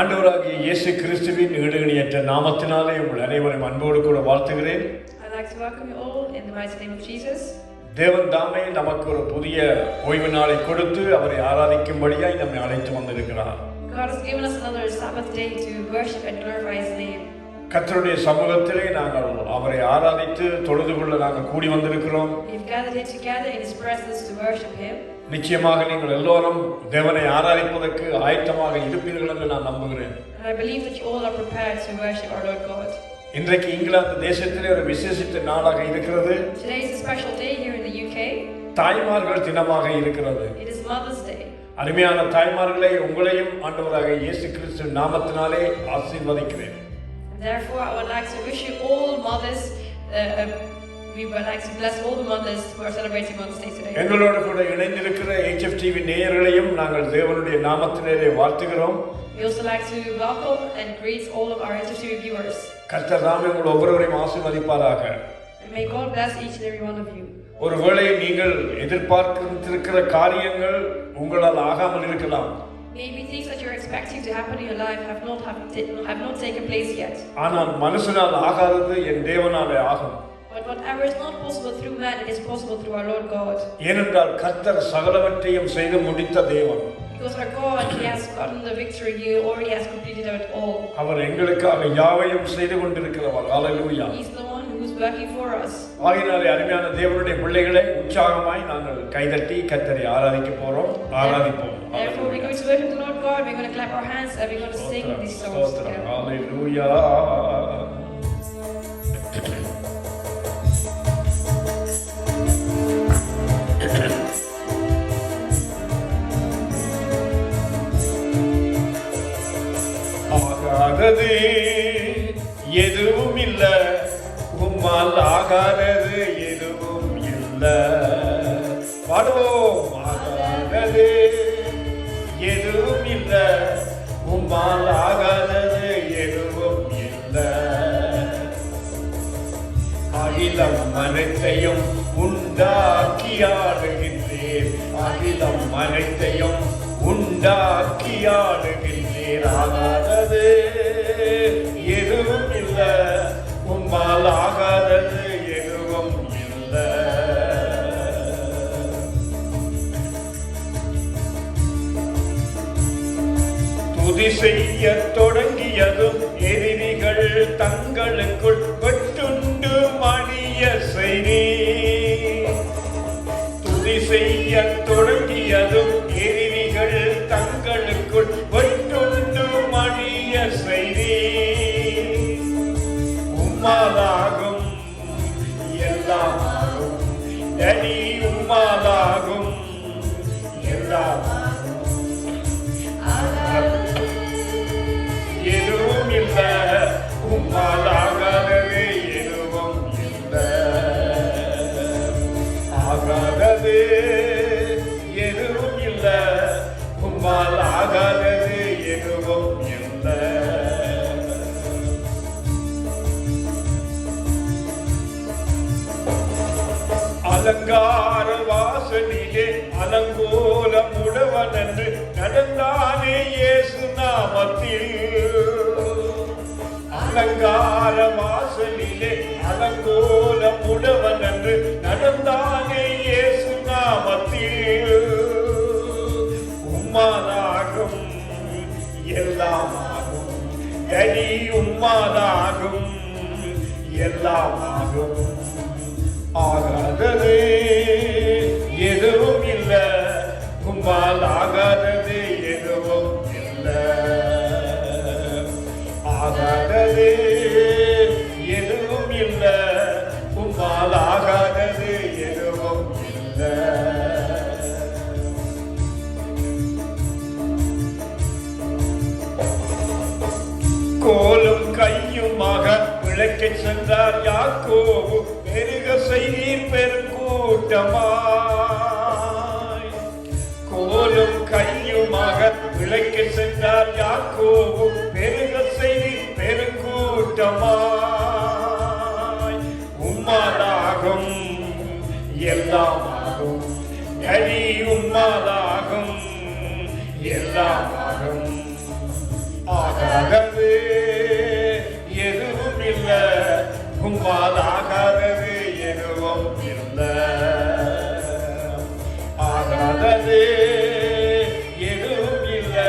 ஆண்டவராகிய இயேசு கிறிஸ்துவின் ஈடுகணியற்ற நாமத்தினாலே உங்கள் அனைவரையும் அன்போடு கூட வாழ்த்துகிறேன். I'd like to welcome you all in the mighty name of Jesus. தேவன் தாமே நமக்கு ஒரு புதிய ஓய்வு நாளை கொடுத்து அவரை ஆராதிக்கும்படியாய் நம்மை அழைத்து வந்திருக்கிறார். God has given us another Sabbath day to worship and glorify His name. கர்த்தருடைய சமூகத்திலே நாங்கள் அவரை ஆராதித்து தொழுது கொள்ள நாங்கள் கூடி வந்திருக்கிறோம். We've gathered here together in His presence to worship Him. நிச்சயமாக நீங்கள் எல்லோரும் தேவனை ஆராதிப்பதற்கு ஆயத்தமாக இருப்பீர்கள் என்று நான் நம்புகிறேன். And I believe that you all are prepared to worship our Lord God. இன்றைக்கு இங்கிலாந்து தேசத்திலே ஒரு விசேஷித்த நாளாக இருக்கிறது. Today is a special day here in the UK. தாய்மார்கள் தினமாக இருக்கிறது. It is Mother's Day. அருமையான தாய்மார்களை உங்களையும் ஆண்டவராகிய இயேசு கிறிஸ்து நாமத்தினாலே ஆசீர்வதிக்கிறேன். Therefore, I would like to wish you all mothers. We would like to bless all the mothers who are celebrating Mother's Day today. எங்களோடு கூட இணைந்திருக்கிற HFTV நேயர்களையும் நாங்கள் தேவனுடைய நாமத்தினாலே வாழ்த்துகிறோம். We also like to welcome and greet all of our HFTV viewers. கர்த்தர் தாமே உங்கள் ஒவ்வொருவரையும் ஆசீர்வதிப்பாராக. And may God bless each and every one of you. ஒருவேளை நீங்கள் எதிர்பார்த்திருக்கிற காரியங்கள் உங்களால் ஆகாமல் இருக்கலாம். Maybe things that you're expecting to happen in your life have not taken place yet. ஆனால் மனுஷனால் ஆகாதது என் தேவனாலே ஆகும். But whatever is not possible through man, it is possible through our Lord God. ஏனென்றால் கர்த்தர் சகலவற்றையும் செய்து முடித்த தேவன். Because our God, He has gotten the victory. He already has completed it all. அவர் எங்களுக்காக யாவையும் செய்து கொண்டிருக்கிறவர். ஹல்லேலூயா. He is the one who is working for us. ஆகையினாலே அருமையான தேவனுடைய பிள்ளைகளை உற்சாகமாய் நாங்கள் கைதட்டி கர்த்தரை ஆராதிக்க போறோம். ஆராதிப்போம். Therefore, we're going to worship the Lord God. We're going to clap our hands and we're going to sing these songs together. ஹல்லேலூயா. ஆகாதது எதுவும் இல்ல, உம்மால் ஆகாதது எதுவும் இல்ல. பாடுவோம். ஆகாதது எதுவும் இல்ல, உம்மால் ஆகாதது எதுவும் இல்ல. அகிலம் அனைத்தையும் உண்டாக்கி ஆடுகின்றேன், அகிலம் அனைத்தையும் உண்டாக்கி ஆடுகின்றேன். ஆகாதது எதுவும் இல்ல, உம்மால் ஆகாதது எதுவும் இல்ல. துதி செய்ய தொடங்கியதும் எதிரிகள் தங்களுக்குள் வெட்டுண்டு மணிய செய்தி. துதி செய்ய தொடங்கியதும் எதிரிகள் தங்களுக்குள் வெட்டுண்டு மணிய செய்தி. உம்மாலாகும் எல்லாமாகும், தனி உம்மாலாகும் எல்லாமாகும். எதுவும் இல்ல, உம்மால் ஆகாதது எதுவும் இல்ல. ஆகாதது எதுவும் இல்ல, உம்மால் ஆகாதது எதுவும் இல்ல. அலங்கார வாசலிலே அலங்கோலம் உடவன் என்று நடந்தானே இயேசு நாமத்தில். அலங்கார வாசலிலே அலங்கோலம் உடவன் என்று நடந்தானே இயேசு நாமத்தில். உம்மாலாகும் எல்லாமாகும், தனி உம்மாலாகும் எல்லாமாகும். ஆகாதது எதுவும் இல்ல, உம்மால் ஆகாதது எதுவும் இல்ல. ஆகாதது எதுவும் இல்ல, உம்மால் ஆகாதது எதுவும் இல்ல. கோலும் கையுமாக விளக்கை சென்றார் யாக்கோபு, பெருக செய்தீர் பெருங்கூட்டமாய். கோலும் கையுமாக விளக்கை சென்றார் யாக்கோபு, பெருக செய்தீர் பெருங்கூட்டமாய். உம்மாலாகும் எல்லாமாகும், தனி உம்மாலாகும் எல்லாமாகும். ஆகாதது எதுவும் இல்லை, உம்மால் ஆகாதது எதுவும் இல்லை. ஆகாதது எதுவும் இல்லை,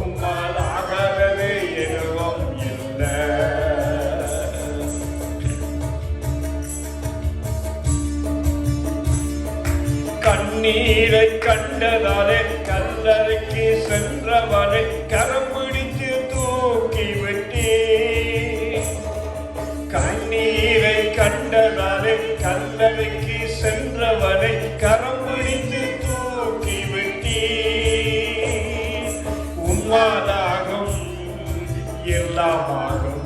உம்மால் ஆகாதது எதுவும் இல்லை. கண்ணீரை கண்டதாலே கல்லறைக்கு சென்றவனை கரம் பிடித்து தூக்கி விட்டே. கண்ணீரை கண்டதாலே கல்லறைக்கு சென்றவனை கரம் பிடித்து தூக்கி விட்டே. உம்மாலாகும் எல்லாமாகும்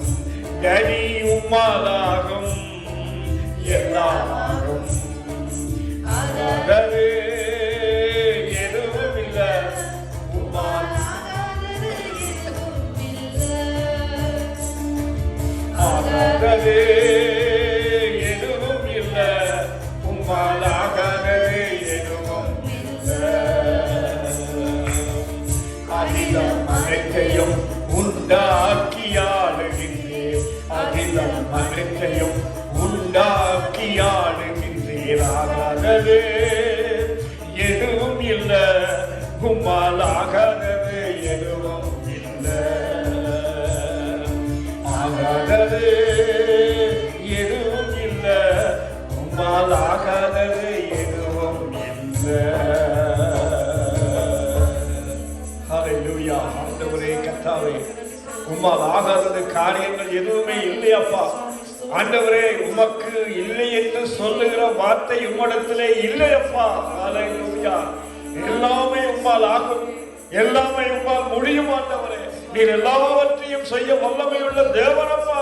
டடி, உம்மாலாகும் எல்லாமாகும். ஆகாதது எதுவும் இல்லை, உம்மால் ஆகாதது எதுவும் இல்லை, உம்மால் ஆகாதது எதுவும் இல்லை. அகிலம் அனைத்தையும் உண்டாக்கியாளுகின்றேன், அகிலம் அனைத்தையும் உண்டாக்கியாளுகின்றேன். ஆகாதது எதுவும் இல்லை, உம்மால் ஆகாதது எதுவும் இல்லை. ஆகாதது எதுவும் இல்லை, உம்மால் ஆகாதது எதுவும் இல்லை. ஹல்லேலூயா. ஆண்டவரே கர்த்தாவே, உம்மால் ஆகாதது காரியங்கள் எதுவுமே இல்லையப்பா. ஆண்டவரே, உமக்கு இல்லை என்று சொல்லுகிற வார்த்தை உம்மிடத்திலே இல்லையப்பா. ஹல்லேலூயா. எல்லாமே உம்மால் ஆகும், எல்லாமே உம்மால் முடியும். ஆண்டவரே, நீர் எல்லாவற்றையும் செய்ய வல்லமையுள்ள தேவனப்பா,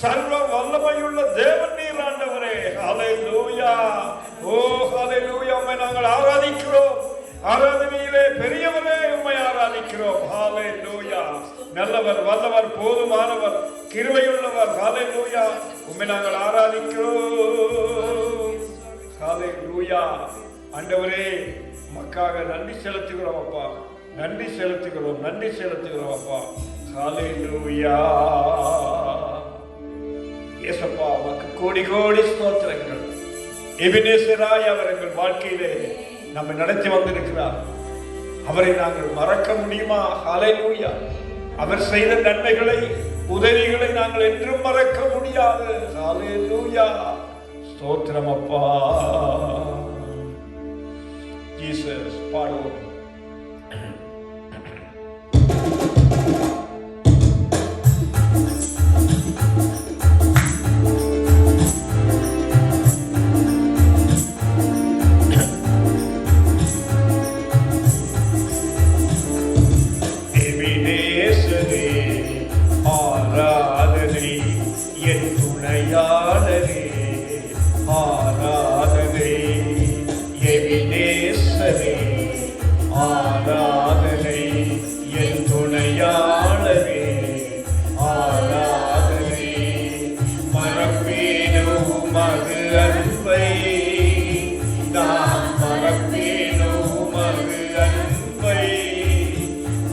சர்வ வல்லமையுள்ள தேவன் நீர் ஆண்டவரே. ஹல்லேலூயா. ஓ ஹல்லேலூயா. உம்மை நாங்கள் ஆராதிக்கிறோம். ஆராதனையிலே பெரியவரே உம்மை ஆராதிக்கிறோம். ஹல்லேலூயா. நல்லவர், வல்லவர், போதுமானவர், கிருபையுள்ளவர். ஹல்லேலூயா. உம்மை நாங்கள் ஆராதிக்கிறோம். ஹல்லேலூயா. ஆண்டவரே, உமக்காக நன்றி செலுத்துகிறோம் அப்பா, நன்றி செலுத்துகிறோம், நன்றி செலுத்துகிறோம் அப்பா. ஹல்லேலூயா. இயேசப்பா, உமக்கு கோடி கோடி ஸ்தோத்திரங்கள். எபினேசராய் அவர் எங்கள் வாழ்க்கையிலே நம்மை நடத்தி வந்திருக்கிறார். அவரை நாங்கள் மறக்க முடியுமா? ஹல்லேலூயா. அவர் செய்த நன்மைகளை, உதவிகளை நாங்கள் என்றும் மறக்க முடியாது. ஹல்லேலூயா. ஸ்தோத்திரம் அப்பா. ஜீசஸ் பாடுவோம். ஆராதனை என் துணையாளரே, ஆராதனை எபினேசரே, ஆராதனை என் துணையாளரே, ஆராதனை மறப்பேனோ மது அன்பை, நான் மறப்பேனோ மது அன்பை,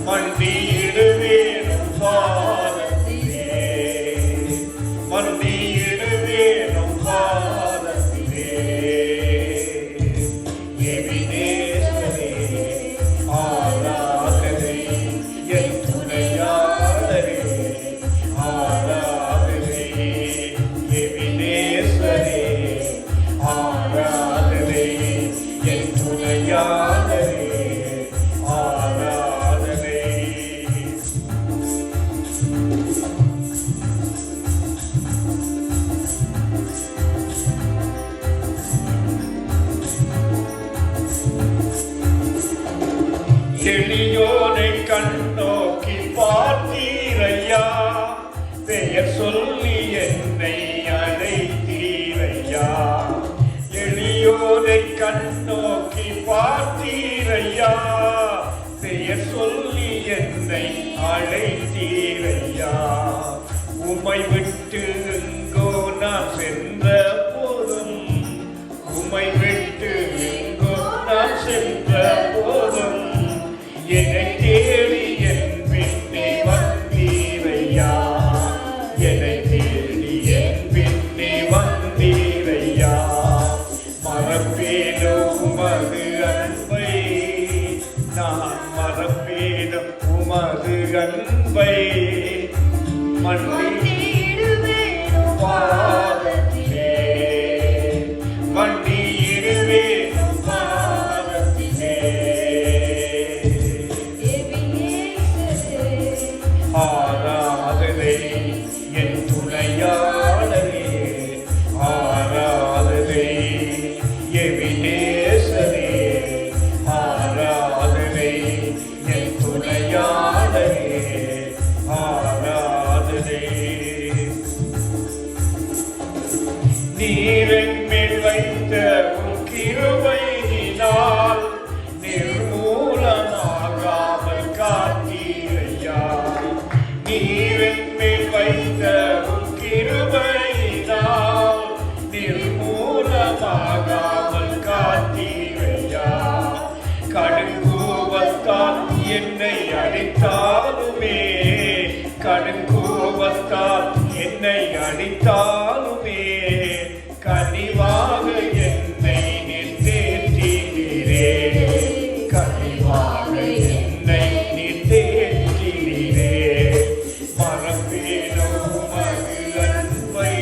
மண்டியிடுவேனும் பாதத்திலே, மண்டியிடுவேனும் பாதத்திலே. எபினேசரே, ஆராதனை என் துணையாளரே, ஆராதனை எபினேசரே, ஆராதனை என் துணையாளரே, ஆராதனை. எளியோனை கண்ணோக்கி பார்த்தீரையா, பெயர் சொல்லி என்னை அழைத்தீரையா. எளியோனை கண்ணோக்கி பார்த்தீரையா, பெயர் சொல்லி என்னை அழைத்தீரையா. உம்மை விட்டு எங்கோ நான் சென்ற போதும், உம்மை விட்டு எங்கோ நான் சென்ற போதும், என்னை தேடி என் பின்னே வந்த மறப்பேன் உமது அன்பை மன்னிடுவேன் பாதத்திலே மன்னிடுவேன் பாதத்திலே ஆராதனை என் துணையாளரே ஆராதனை எபினேசரே ஆராதனை என் துணையாளரே ஆராதனை நீரின் மேல் வைத்த உன் கிருபையினால் நிர்மூலமாகாமல் காத்தீரையா நீரின் மேல் வைத்த உன் கிருபையினால் நிர்மூலமாகாமல் காத்தீரையா கடுங்கோபத்தால் என்னை அடித்தாலுமே கடுங்கோபத்தால் என்னை அடித்தாலுமே கனிவாக என்னை நின்றேற்றினீரே கனிவாக என்னை நின்றேற்றினீரே மறப்பேனோ உமது அன்பை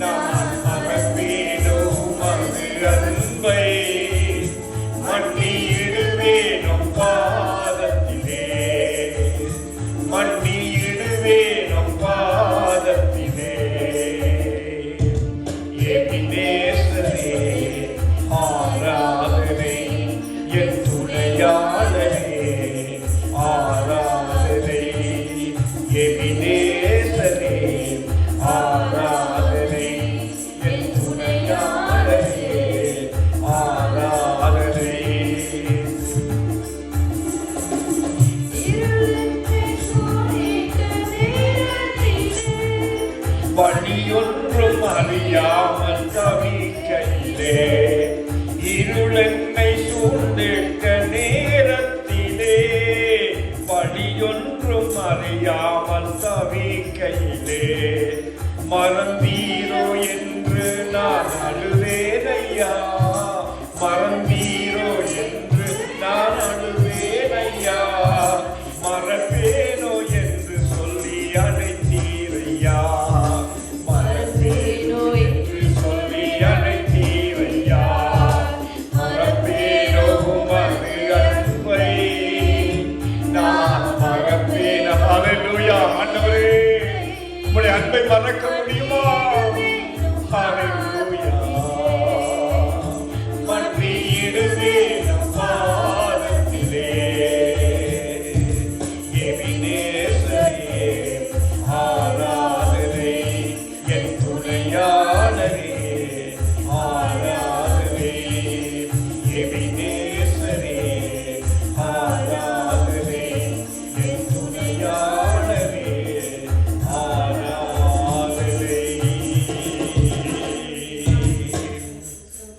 நான் மறப்பேனோ உமது அன்பை மன்னிடுவேனும் பாதத்திலே மன்னிடுவேனும் பாதத்திலே எபினேசரே ஆராதனை என் துணையாளரே ஆராதனை எபினேசரே ஆராதனை என் துணையாளரே ஆராதனை வழியொன்றும் அறியாமல் தவிக்கையிலே இருளென்னை சூழ்ந்திட்ட நேரத்திலே வழியொன்றும் அறியாமல் தவிக்கையிலே மறந்தீரோ என்று நான் அழுவேனையா மறந்தீரோ என்று நான் அழுவேனையா மறப்பேனோ என்று சொல்லி அழைத்தீரையா மறப்பேனோ என்று சொல்லி அழைத்தீரையா மறப்பேனோ உமது அன்பை நான் மறப்பேன் ஹல்லேலூயா ஆண்டவரே உம்முடைய அன்பை மறக்க முடியுமா ஹல்லேலூயா மன்னிடுவேன் பாதத்திலே எபினேசரே ஆராதனை என் துணையாளரே ஆராதனை எபினேசரே ஆராதனை என் துணையாளரே ஆராதனை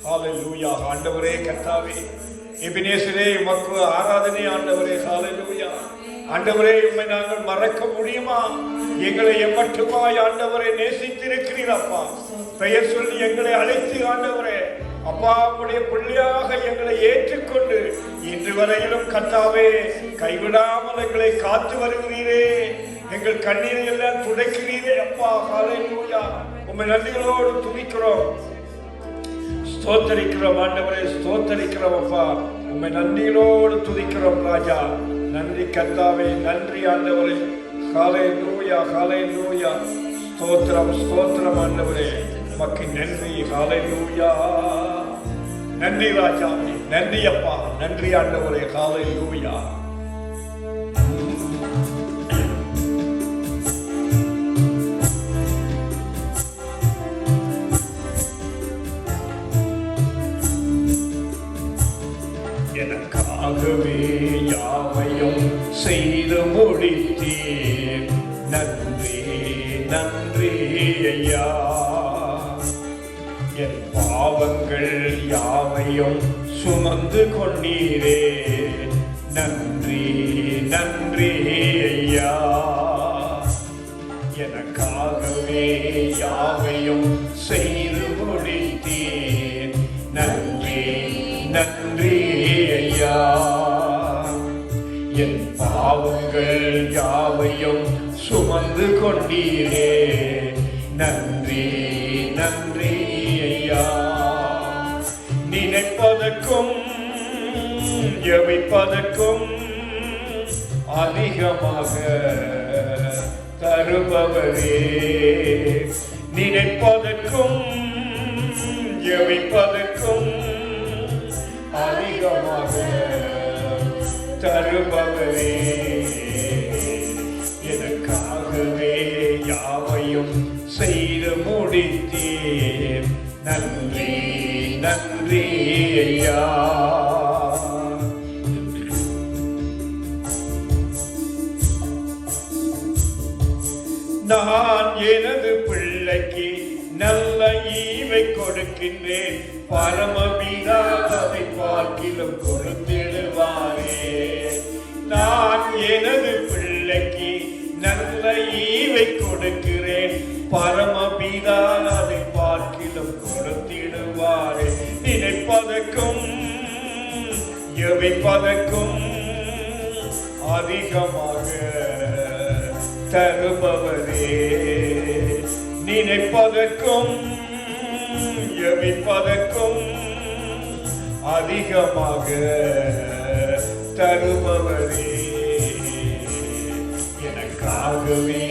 ஹல்லேலூயா ஆண்டவரே கர்த்தாவே எபினேசரே உமக்கு ஆராதனை ஆண்டவரே ஹல்லேலூயா ஆண்டவரே உம்மை நாங்கள் மறக்க முடியுமா எங்களை எம்மட்டுமாய் ஆண்டவரே நேசித்திருக்கிறீர் அப்பா பெயர் சொல்லி எங்களை அழைத்து ஆண்டவரே அப்பா உடைய பிள்ளையாக எங்களை ஏற்றுக்கொண்டு இன்று வரையிலும் கர்த்தாவே கைவிடாமல் எங்களை காத்து வருகிறீரே எங்கள் கண்ணீரை எல்லாம் துடைக்கிறீரே அப்பா ஹல்லேலூயா உம்மை நன்றிகளோடு துதிக்கிறோம் ஸ்தோத்தரிக்கிறோம் ஆண்டவரே ஸ்தோத்தரிக்கிறோம் அப்பா உம்மை நன்றிகளோடு துதிக்கிறோம் ராஜா நன்றி கர்த்தாவே நன்றி ஆண்டவரே ஹல்லேலூயா ஹல்லேலூயா ஸ்தோத்திரம் ஸ்தோத்திரம் ஆண்டவரே உமக்கு நன்றி ஹல்லேலூயா நன்றி ராஜாவே நன்றி அப்பா நன்றி ஆண்டவரே ஹல்லேலூயா எனக்காகவே யாவையும் செய்து முடித்தீர் நன்றி நன்றி ஐயா என் பாவங்கள் யாவையும் சுமந்து கொண்டீரே நன்றி நன்றி ஐயா எனக்காகவே யாவையும் செய்து முடித்தீர் நன்றி நன்றி ஐயா என் பாவங்கள் யாவையும் சுமந்து கொண்டீரே. நன்றி நன்றி ஐயா. நினைப்பதற்கும் ஜெபிப்பதற்கும் அதிகமாக தருபவரே. நினைப்பதற்கும் ஜெபிப்பதற்கும் அதிகமாக தருபவரே. எனக்காகவே யாவையும் செய்து முடித்தீர். நன்றி நன்றி ஐயா. நான் எனது பிள்ளைக்கு நல்ல ஈவை கொடுக்கின்றேன். பரமபிதா அதை பார்க்கிலும் கொடுத்திடுவாரே. நான் எனது பிள்ளைக்கு நல்ல ஈவை கொடுக்கிறேன். பரமபிதா அதை பார்க்கிலும் கொடுத்திடுவாரே. நினைப்பதற்கும் ஜெபிப்பதற்கும் அதிகமாக தருபவரே. நினைப்பதற்கும் ஜெபிப்பதற்கும் அதிகமாக தருபவரே. எனக்காகவே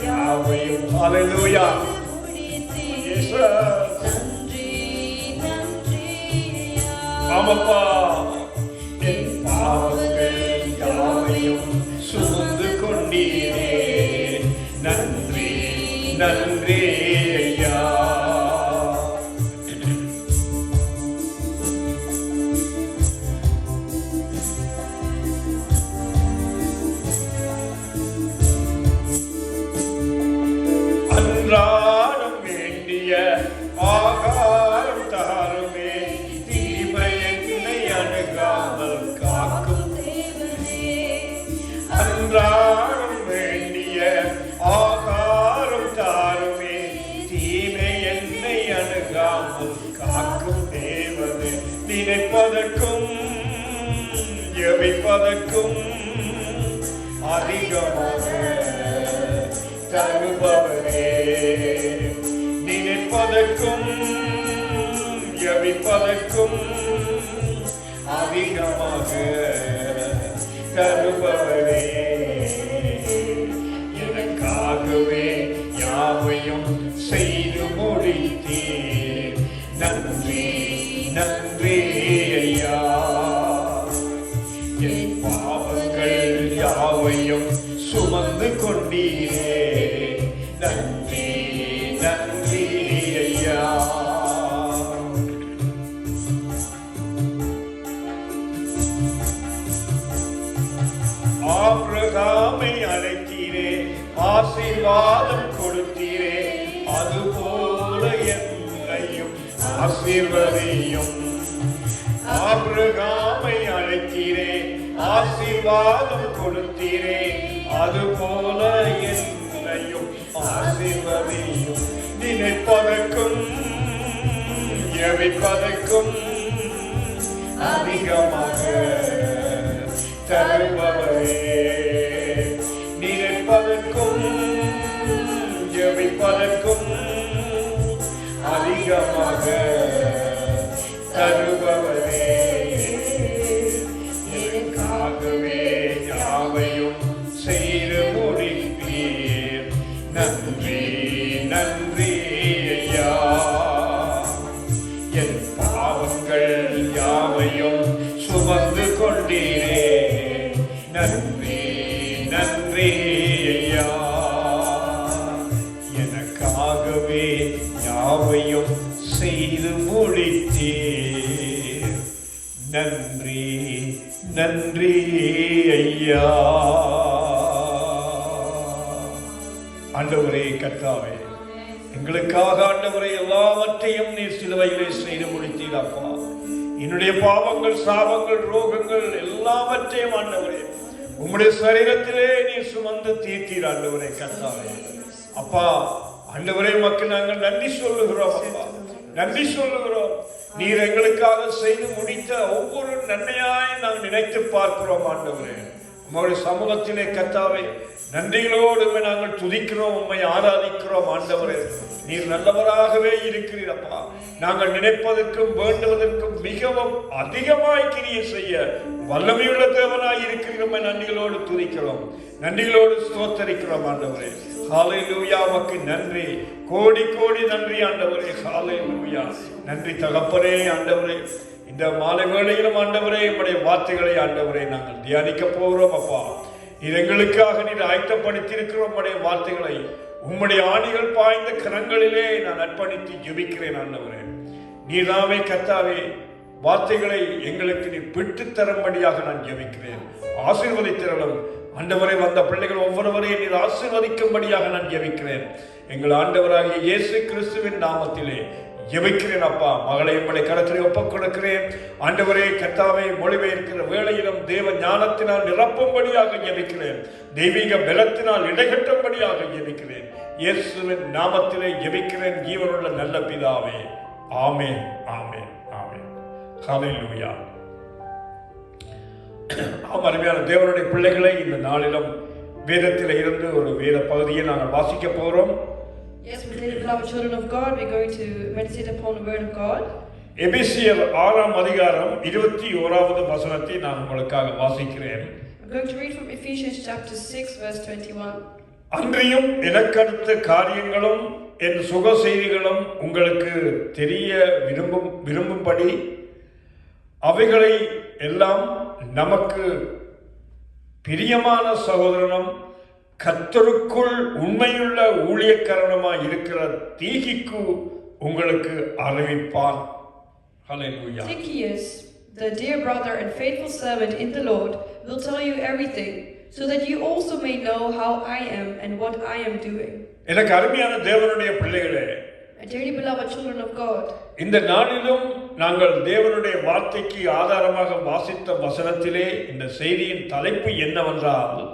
யாவையும் ஹல்லேலூயா. ஆமாப்பா. என் பாவங்கள் யாவையும் சுமந்து கொண்டீரே. நன்றி நன்றி ஐயா. அன்றாடம் வேண்டிய ஆகாரம் தாருமே. தீமை என்னை அணுகாமல் காக்கும் தேவனே. அன்றாடம் வேண்டிய ஆகாரம் தாருமே. தீமை என்னை அணுகாமல் காக்கும் தேவனே. நினைப்பதற்கும் ஜெபிப்பதற்கும் அதிகமாக தருபவரே. நினைப்பதற்கும் ஜெபிப்பதற்கும் அதிகமாக தருபவரே. எனக்காகவே யாவையும் செய்து முடித்தீர். நன்றி நன்றி ஐயா. என் பாவங்கள் யாவையும் சுமந்து கொண்டீரே. நன்றி நன்றி ஐயா. ஆபிரகாமை அழைத்தீரே. ஆசீர்வாதம் கொடுத்தீரே. அதுபோல என்னையும் ஆசீர்வதியும். ஆபிரகாமை அழைத்தீரே. ஆசீர்வாதம் கொடுத்தீரே. அதுபோல என்னையும் ஆசீர்வதியும். நினைப்பதற்கும் ஜெபிப்பதற்கும் அதிகமாக தருபவரே. நினைப்பதற்கும் ஜெபிப்பதற்கும் அதிகமாக தருபவரே. எனக்காகவே யாவையும் செய்து முடிப்பீர். நன்றி நன்றி ஐயா. என் பாவங்கள் யாவையும் சுமந்து கொண்டீரே. நன்றி நன்றி ஐயா. எனக்காகவே யாவையும் செய்து முடித்தீர். நன்றி நன்றி ஐயா. ஆண்டவரே கர்த்தாவே, எங்களுக்காக ஆண்டவரே எல்லாவற்றையும் நீர் சிலுவையிலே செய்து முடித்தீர் அப்பா. என்னுடைய பாவங்கள் சாபங்கள் ரோகங்கள் எல்லாவற்றையும் ஆண்டவரே உம்முடைய சரீரத்திலே நீர் சுமந்து தீர்த்தீர் ஆண்டவரே கர்த்தாவே. அப்பா ஆண்டவரே உமக்கு நாங்கள் நன்றி சொல்லுகிறோம் அப்பா. நன்றி சொல்லுகிறோம். நீர் எங்களுக்காக செய்து முடித்த ஒவ்வொரு நன்மையாய் நாங்கள் நினைத்து பார்க்கிறோம் ஆண்டவரே. உம்முடைய சமூகத்திலே கர்த்தாவே நன்றிகளோடு உம்மை நாங்கள் துதிக்கிறோம், உம்மை ஆராதிக்கிறோம். ஆண்டவரே, நீர் நல்லவராகவே இருக்கிறீர் அப்பா. நாங்கள் நினைப்பதற்கும் வேண்டுவதற்கும் மிகவும் அதிகமாய் கிரியை செய்ய வல்லமையுள்ள தேவனாய் இருக்கிறீர். உம்மை நன்றிகளோடு துதிக்கிறோம், நன்றிகளோடு ஸ்தோத்தரிக்கிறோம் ஆண்டவரே. ஹல்லேலூயா, உமக்கு நன்றி, கோடி கோடி நன்றி ஆண்டவரே. ஹல்லேலூயா, நன்றி தகப்பனே. ஆண்டவரே, இந்த மாலை வேளையிலும் ஆண்டவரே உம்முடைய வார்த்தைகளை ஆண்டவரே நாங்கள் தியானிக்க போகிறோம் அப்பா. இது எங்களுக்காக நீர் ஆயத்தப்படுத்தியிருக்கிறோம். உம்முடைய வார்த்தைகளை உம்முடைய ஆணிகள் பாய்ந்த கரங்களிலே நான் அர்ப்பணித்து ஜெபிக்கிறேன் ஆண்டவரே. நீதாமே கர்த்தாவே வார்த்தைகளை எங்களுக்கு நீ பெற்று தரும்படியாக நான் ஜெபிக்கிறேன். ஆசீர்வதித்திரளும் ஆண்டவரே, வந்த பிள்ளைகள் ஒவ்வொருவரையும் நீர் ஆசீர்வதிக்கும்படியாக நான் ஜெபிக்கிறேன். எங்கள் ஆண்டவராகிய இயேசு கிறிஸ்துவின் நாமத்திலே ஜெபிக்கிறேன் அப்பா. மகளை உம்முடைய கரத்திலே ஒப்புக் கொடுக்கிறேன் ஆண்டவரே. கர்த்தாவே, மொழிபெயர்க்கிற வேளையிலும் தேவ ஞானத்தினால் நிரப்பும்படியாக ஜெபிக்கிறேன். தெய்வீக பலத்தினால் இடைகட்டும்படியாக ஜெபிக்கிறேன். இயேசுவின் நாமத்திலே ஜெபிக்கிறேன் ஜீவனுள்ள நல்ல பிதாவே. ஆமென், ஆமென், ஆமென். ஹல்லேலூயா. அருமையான தேவனுடைய பிள்ளைகளை, இந்த நாளிலும் வேதத்தில் இருந்து ஒரு வேத பகுதியை நாங்கள் வாசிக்க போகிறோம். Yes, we dear beloved children of God, we're going to meditate upon the word of God. எபேசியர் 6ஆம் அதிகாரம் 21வது வசனத்தை நான் உங்களுக்காக வாசிக்கிறேன். I'm going to read from Ephesians chapter 6 verse 21. அன்றியும் எனக்கடுத்த காரியங்களும் என் சுக செய்திகளும் உங்களுக்கு தெரிய விரும்பும்படி அவைகளை எல்லாம் நமக்கு பிரியமான சகோதரனும் கர்த்தருக்குள் உண்மையுள்ள ஊழியக்காரனுமாய் இருக்கிற தீகிக்கு உங்களுக்கு அறிவிப்பான். ஹல்லேலூயா. Tychicus, the dear brother and faithful servant in the Lord, will tell you everything, so that you also may know how I am and what I am doing. எனக்கு அருமையான தேவனுடைய பிள்ளைகளே, My dearly beloved children of God, இந்த நாளிலும் நாங்கள் தேவனுடைய வார்த்தைக்கு ஆதாரமாக வாசித்த வசனத்திலே இந்த செய்தியின் தலைப்பு என்னவென்றால்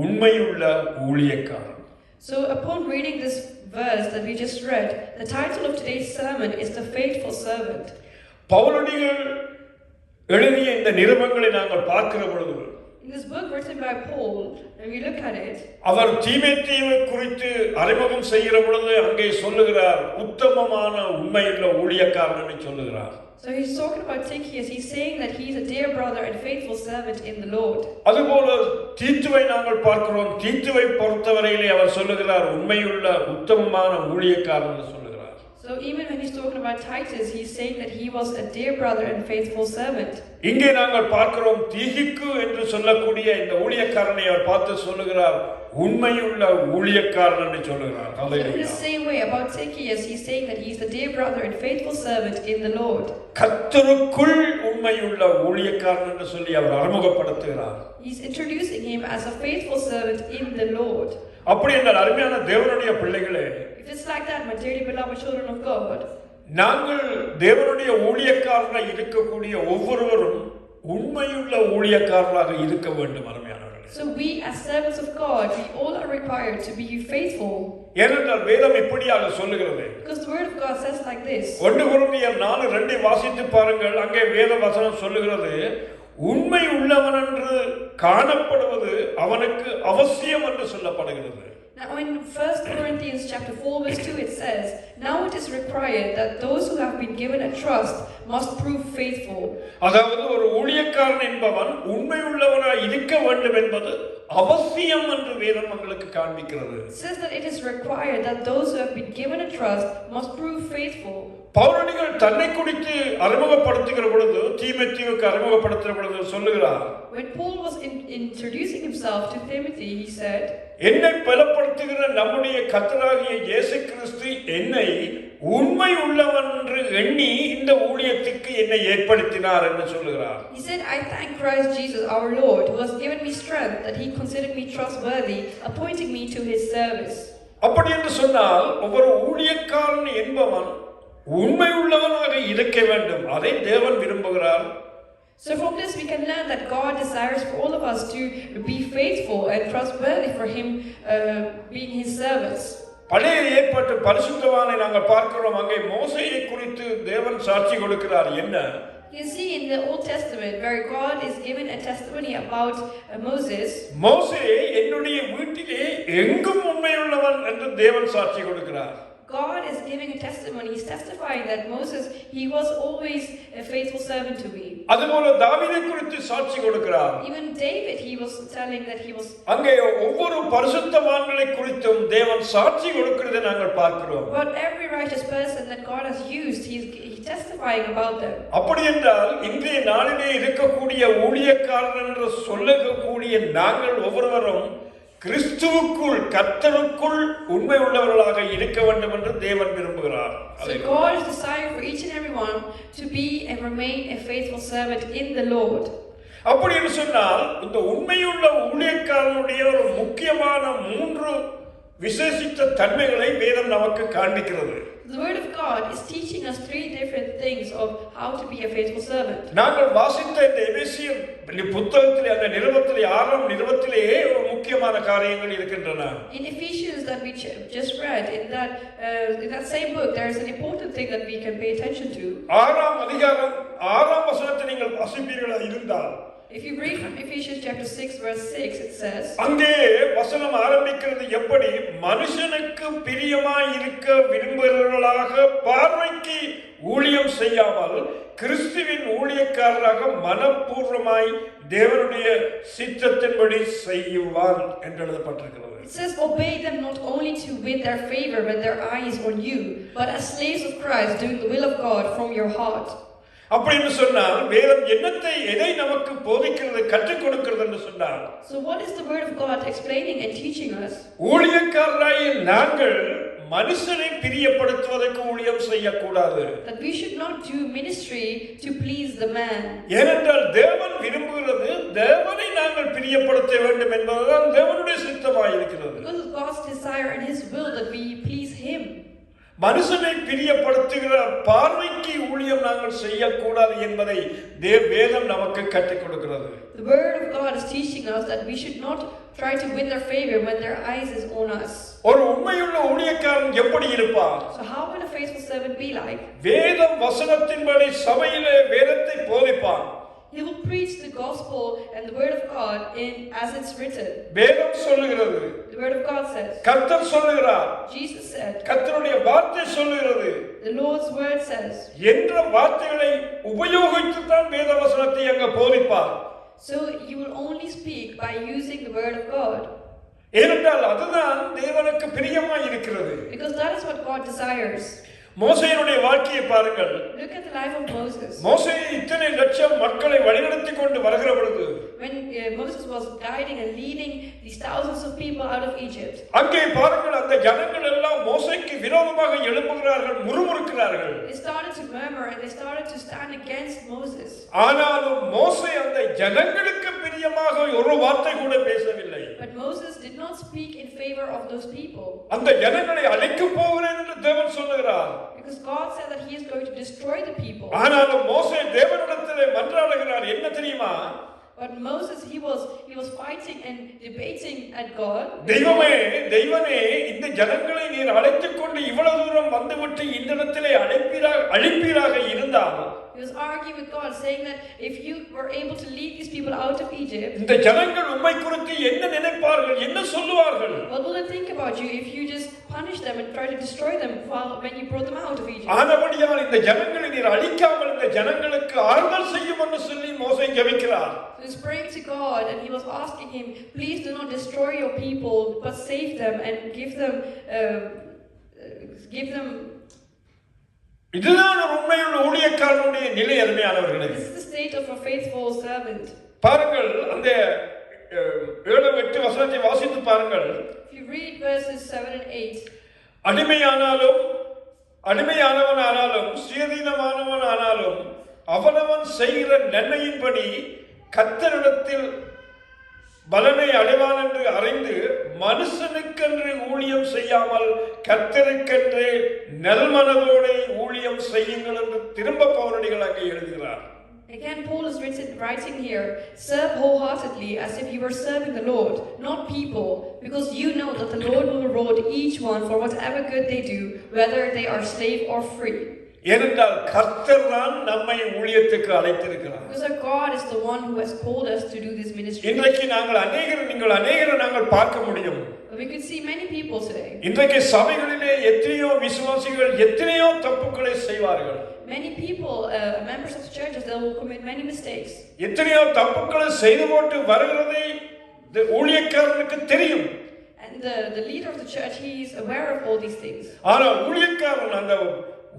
உண்மையுள்ள ஊழியக்காரன். so upon reading this verse that we just read, the title of today's sermon is The Faithful Servant. பவுலுடைய எழுதிய இந்த நிருபங்களை நாங்கள் பார்க்கிற பொழுது, In this book written by Paul, when we look at it, அவர் தீமோத்தேயுவை குறித்து அறிமுகம் செய்கிற பொழுது அங்கே சொல்லுகிறார், உத்தமமான உண்மையுள்ள ஊழியக்காரன் என்று சொல்லுகிறார். so he's talking about Tychicus. He's saying that he's a dear brother and faithful servant in the Lord. அதுபோல தீத்துவை நாங்கள் பார்க்கிறோம். தீத்துவை பொறுத்தவரையிலே அவர் சொல்லுகிறார், உண்மையுள்ள உத்தமமான ஊழியக்காரன் என்று சொல்லுகிறார். So even when he's talking about Titus, he's saying that he was a dear brother and faithful servant. இங்கே நாங்கள் பார்க்கிறோம், தீகிக்கு என்று சொல்லக்கூடிய இந்த ஊழியக்காரனை அவர் பார்த்து சொல்லுகிறார், உண்மையுள்ள ஊழியக்காரன் என்று சொல்லுகிறார். So in the same way about Tychicus, he's saying that he's the dear brother and faithful servant in the Lord. கர்த்தருக்குள் உண்மையுள்ள ஊழியக்காரன் என்று சொல்லி அவர் அறிமுகப்படுத்துகிறார். He's introducing him as a faithful servant in the Lord. அப்படி என்றால் அருமையான தேவனுடைய பிள்ளைகளே, If it's like that, my dearly beloved children of God, நாங்கள் தேவனுடைய ஊழியக்காரராக இருக்கக்கூடிய ஒவ்வொருவரும் உண்மையுள்ள ஊழியக்காரராக இருக்க வேண்டும். அருமையானவர்களே, so we as servants of God, we all are required to be faithful. ஏனென்றால் வேதம் இப்படியாக சொல்லுகிறது. Because the word of God says like this. 1 கொரிந்தியர் 4:2 வாசித்து பாருங்கள். அங்கே வேத வசனம் சொல்லுகிறது, உண்மை உள்ளவன் என்று காணப்படுவது அவனுக்கு அவசியம் என்று சொல்லப்படுகிறது. Now in 1 Corinthians chapter 4 verse 2 it says, now it is required that those who have been given a trust must prove faithful. அதாவது ஒரு ஊழியக்காரன் என்பவன் உண்மை உள்ளவனாய் இருக்க வேண்டும் என்பது அவசியம் என்று வேதம் உங்களுக்கு காண்பிக்கிறது. It says that it is required that those who have been given a trust must prove faithful. பவுலடிகள் தன்னை குறித்து அறிமுகப்படுத்துகிற பொழுது, தீமோத்தேயுவுக்கு அறிமுகப்படுத்துகிற பொழுது சொல்லுகிறார், When Paul was introducing himself to Timothy, he said, என்னை பலப்படுத்துகிற நம்முடைய கர்த்தராகிய இயேசு கிறிஸ்து என்னை உண்மை உள்ளவன் என்று எண்ணி இந்த ஊழியத்துக்கு என்னை ஏற்படுத்தினார் என்று சொல்லுகிறார். He said, I thank Christ Jesus our Lord, who has given me strength, that he considered me trustworthy, appointing me to his service. அப்படி என்று சொன்னால் ஒவ்வொரு ஊழியக்காரன் என்பவன் உண்மை உள்ளவனாக இருக்க வேண்டும். அதை தேவன் விரும்புகிறார். So from this we can learn that God desires for all of us to be faithful and trustworthy for him being his servants. பழைய ஏற்பாட்டு பரிசுத்தவானை நாங்கள் பார்க்கிறோம். அங்கே மோசேயை குறித்து தேவன் சாட்சி கொடுக்கிறார். என்ன? You see in the Old Testament where God is given a testimony about Moses. மோசே என்னுடைய வீட்டிலே எங்கும் உண்மையுள்ளவன் என்று தேவன் சாட்சி கொடுக்கிறார். God is giving a testimony. He's testifying that Moses, he was always a faithful servant to me. அதுபோல தாவீதை குறித்து சாட்சி கொடுக்கிறார். Even David, he was telling that he was. அங்கே ஒவ்வொரு பரிசுத்தவான்களை குறித்தும் தேவன் சாட்சி கொடுக்கிறதை நாங்கள் பார்க்கிறோம். But every righteous person that God has used, he's testifying about them. அப்படி என்றால் இன்றைய நாளிலே இருக்கக்கூடிய ஊழியக்காரர் என்று சொல்லக்கூடிய நாங்கள் ஒவ்வொருவரும் கிறிஸ்துவுக்குள் கர்த்தருக்குள் உண்மை உள்ளவர்களாக இருக்க வேண்டும் என்று தேவன் விரும்புகிறார். So God is desiring for each and every one to be and remain a faithful servant in the Lord. அப்படி என்று சொன்னால் இந்த உண்மையுள்ள ஊழியக்காரனுடைய ஒரு முக்கியமான 3 விசேஷித்த தன்மைகளை வேதம் நமக்கு காண்பிக்கிறது. The word of God is teaching us 3 different things of how to be a faithful servant. நாங்கள் வாசித்த இந்த எபேசியர் புத்தகத்திலே அந்த நிருபத்திலே 6ஆம் நிருபத்திலே ஒரு முக்கியமான காரியங்கள் இருக்கின்றன. In Ephesians that we just read, in that same book, there is an important thing that we can pay attention to. 6ஆம் அதிகாரம் 6ஆம் வசனத்தை நீங்கள் வாசிப்பீர்களா இருந்தால், if you read from Ephesians chapter 6 verse 6, it says, அங்கே வசனம் ஆரம்பிக்கிறது எப்படி மனுஷனுக்கு பிரியமாய் இருக்க விரும்புகிறவர்களாக பார்வைக்கு ஊழியம் செய்யாமல் கிறிஸ்துவின் ஊழியக்காரராக மனப்பூர்வமாய் தேவனுடைய சித்தத்தின்படி செய்வான் என்று எழுதப்பட்டிருக்கிறது. It says, obey them not only to win their favor when their eye is on you, but as slaves of Christ, doing the will of God from your heart. அப்படின்னு சொன்னால் வேதம் எதை நமக்கு போதிக்கிறது கற்றுக் கொடுக்கிறது என்று சொன்னார். So what is the word of God explaining and teaching us? ஊழியக்காரராகிய நாங்கள் மனுஷனை பிரியப்படுத்துவதற்கு ஊழியம் செய்யக்கூடாது. That we should not do ministry to please the man. ஏனென்றால் தேவன் விரும்புகிறது தேவனை நாங்கள் பிரியப்படுத்த வேண்டும் என்பதுதான் தேவனுடைய சித்தமாய் இருக்கிறது. Because of God's desire and His will that we please Him. மனுஷனை பிரியப்படுத்துகிற பார்வைக்கு ஊழியம் நாங்கள் செய்யக்கூடாது என்பதை வேதம் நமக்கு கற்றுக் கொடுக்கிறது. The word of God is teaching us that we should not try to win their favor when their eyes is on us. ஒரு உண்மையுள்ள ஊழியக்காரன் எப்படி இருப்பான்? So how will a faithful servant be like? வேத வசனத்தின்படி சபையிலே வேதத்தை போதிப்பான். He will preach the gospel and the word of God as it's written. வேதம் சொல்லுகிறது. The word of God says. கர்த்தர் சொல்லுகிறார். Jesus said. கர்த்தருடைய வார்த்தை சொல்லுகிறது. The Lord's word says. என்ற வார்த்தைகளை உபயோகித்து தான் வேத வசனத்தை அங்க போதிப்பார். So you will only speak by using the word of God. ஏனென்றால் அதுதான் தேவனுக்கு பிரியமாய் இருக்கிறது. Because that is what God desires. மோசேயினுடைய வாழ்க்கையை பாருங்கள். Look at the life of Moses. மோசே இத்தனை லட்சம் மக்களை வழிநடத்தி கொண்டு வருகிற பொழுது when Moses was guiding and leading these thousands of people out of Egypt. அங்கே பாருங்கள் அந்த ஜனங்கள் எல்லாம் மோசேக்கு விரோதமாக எழும்புகிறார்கள், முறுமுறுக்கிறார்கள். They started to murmur and they started to stand against Moses. ஆனாலும் மோசே அந்த ஜனங்களுக்கு பிரியமாக ஒரு வார்த்தை கூட பேசவில்லை. But Moses did not speak in favor of those people. அந்த ஜனங்களை அழிக்க போகிறேன் என்று தேவன் சொல்லுகிறார். Because God said that He is going to destroy the people. ஆனாலும் மோசே தேவனிடத்திலே மன்றாடுகிறார். என்ன தெரியுமா? But Moses, he was fighting and debating at God. தெய்வமே இந்த ஜனங்களை நீர் அழைத்துக் கொண்டு இவ்வளவு தூரம் வந்துவிட்டு இந்த இடத்திலே அழிப்பீராக இருந்தால், he was arguing with God, saying that if you were able to lead these people out of Egypt, இந்த ஜனங்கள் உம்மை குறித்து என்ன நினைப்பார்கள், என்ன சொல்லுவார்கள்? What will they think about you if you just punish them and try to destroy them when you brought them out of Egypt? ஆனபடியால் இந்த ஜனங்களை நீர் அழிக்காமல் இந்த ஜனங்களுக்கு ஆறுதல் செய்யும் என்று சொல்லி மோசே ஜெபிக்கிறார். He was praying to God and he was asking him, please do not destroy your people, but save them and give them. இதுதான் ஒரு உண்மையுள்ள ஊழியக்காரனுடைய நிலை. அருமையானவர்களே, This is the state of a faithful servant. பாருங்கள் அந்த 7-8 வசனத்தை வாசித்து பாருங்கள். If you read verses 7 and 8, அடிமையானவனானாலும் சுயதீனமானவனானாலும் அவனவன் செய்கிற நன்மையின்படி கர்த்தரிடத்தில் பலனை அடைவான் என்று அறிந்து மனுஷனுக்கென்று ஊழியம் செய்யாமல் கர்த்தருக்கென்று நல்மனதோடு ஊழியம் செய்யுங்கள் என்று திரும்ப பவுலடிகள் அங்கே எழுதுகிறார். Again, Paul is writing here, serve wholeheartedly as if you were serving the Lord, not people, because you know that the Lord will reward each one for whatever good they do, whether they are slave or free. ஏனென்றால் கர்த்தர் தான் நம்மை ஊழியத்துக்கு அழைத்திருக்கிறார். Because our God is the one who has called us to do this ministry. இன்றைக்கு நீங்கள் அநேகரை நாங்கள் பார்க்க முடியும். But we could see many people today. இன்றைக்கு சபைகளிலே எத்தனையோ விசுவாசிகள் எத்தனையோ தப்புக்களை செய்வார்கள். Many people, members of churches, they will commit many mistakes. எத்தனையோ தப்புக்களை செய்து போட்டு வருகிறதை ஊழியக்காரனுக்கு தெரியும். And the leader of the church, he is aware of all these things. ஆனால்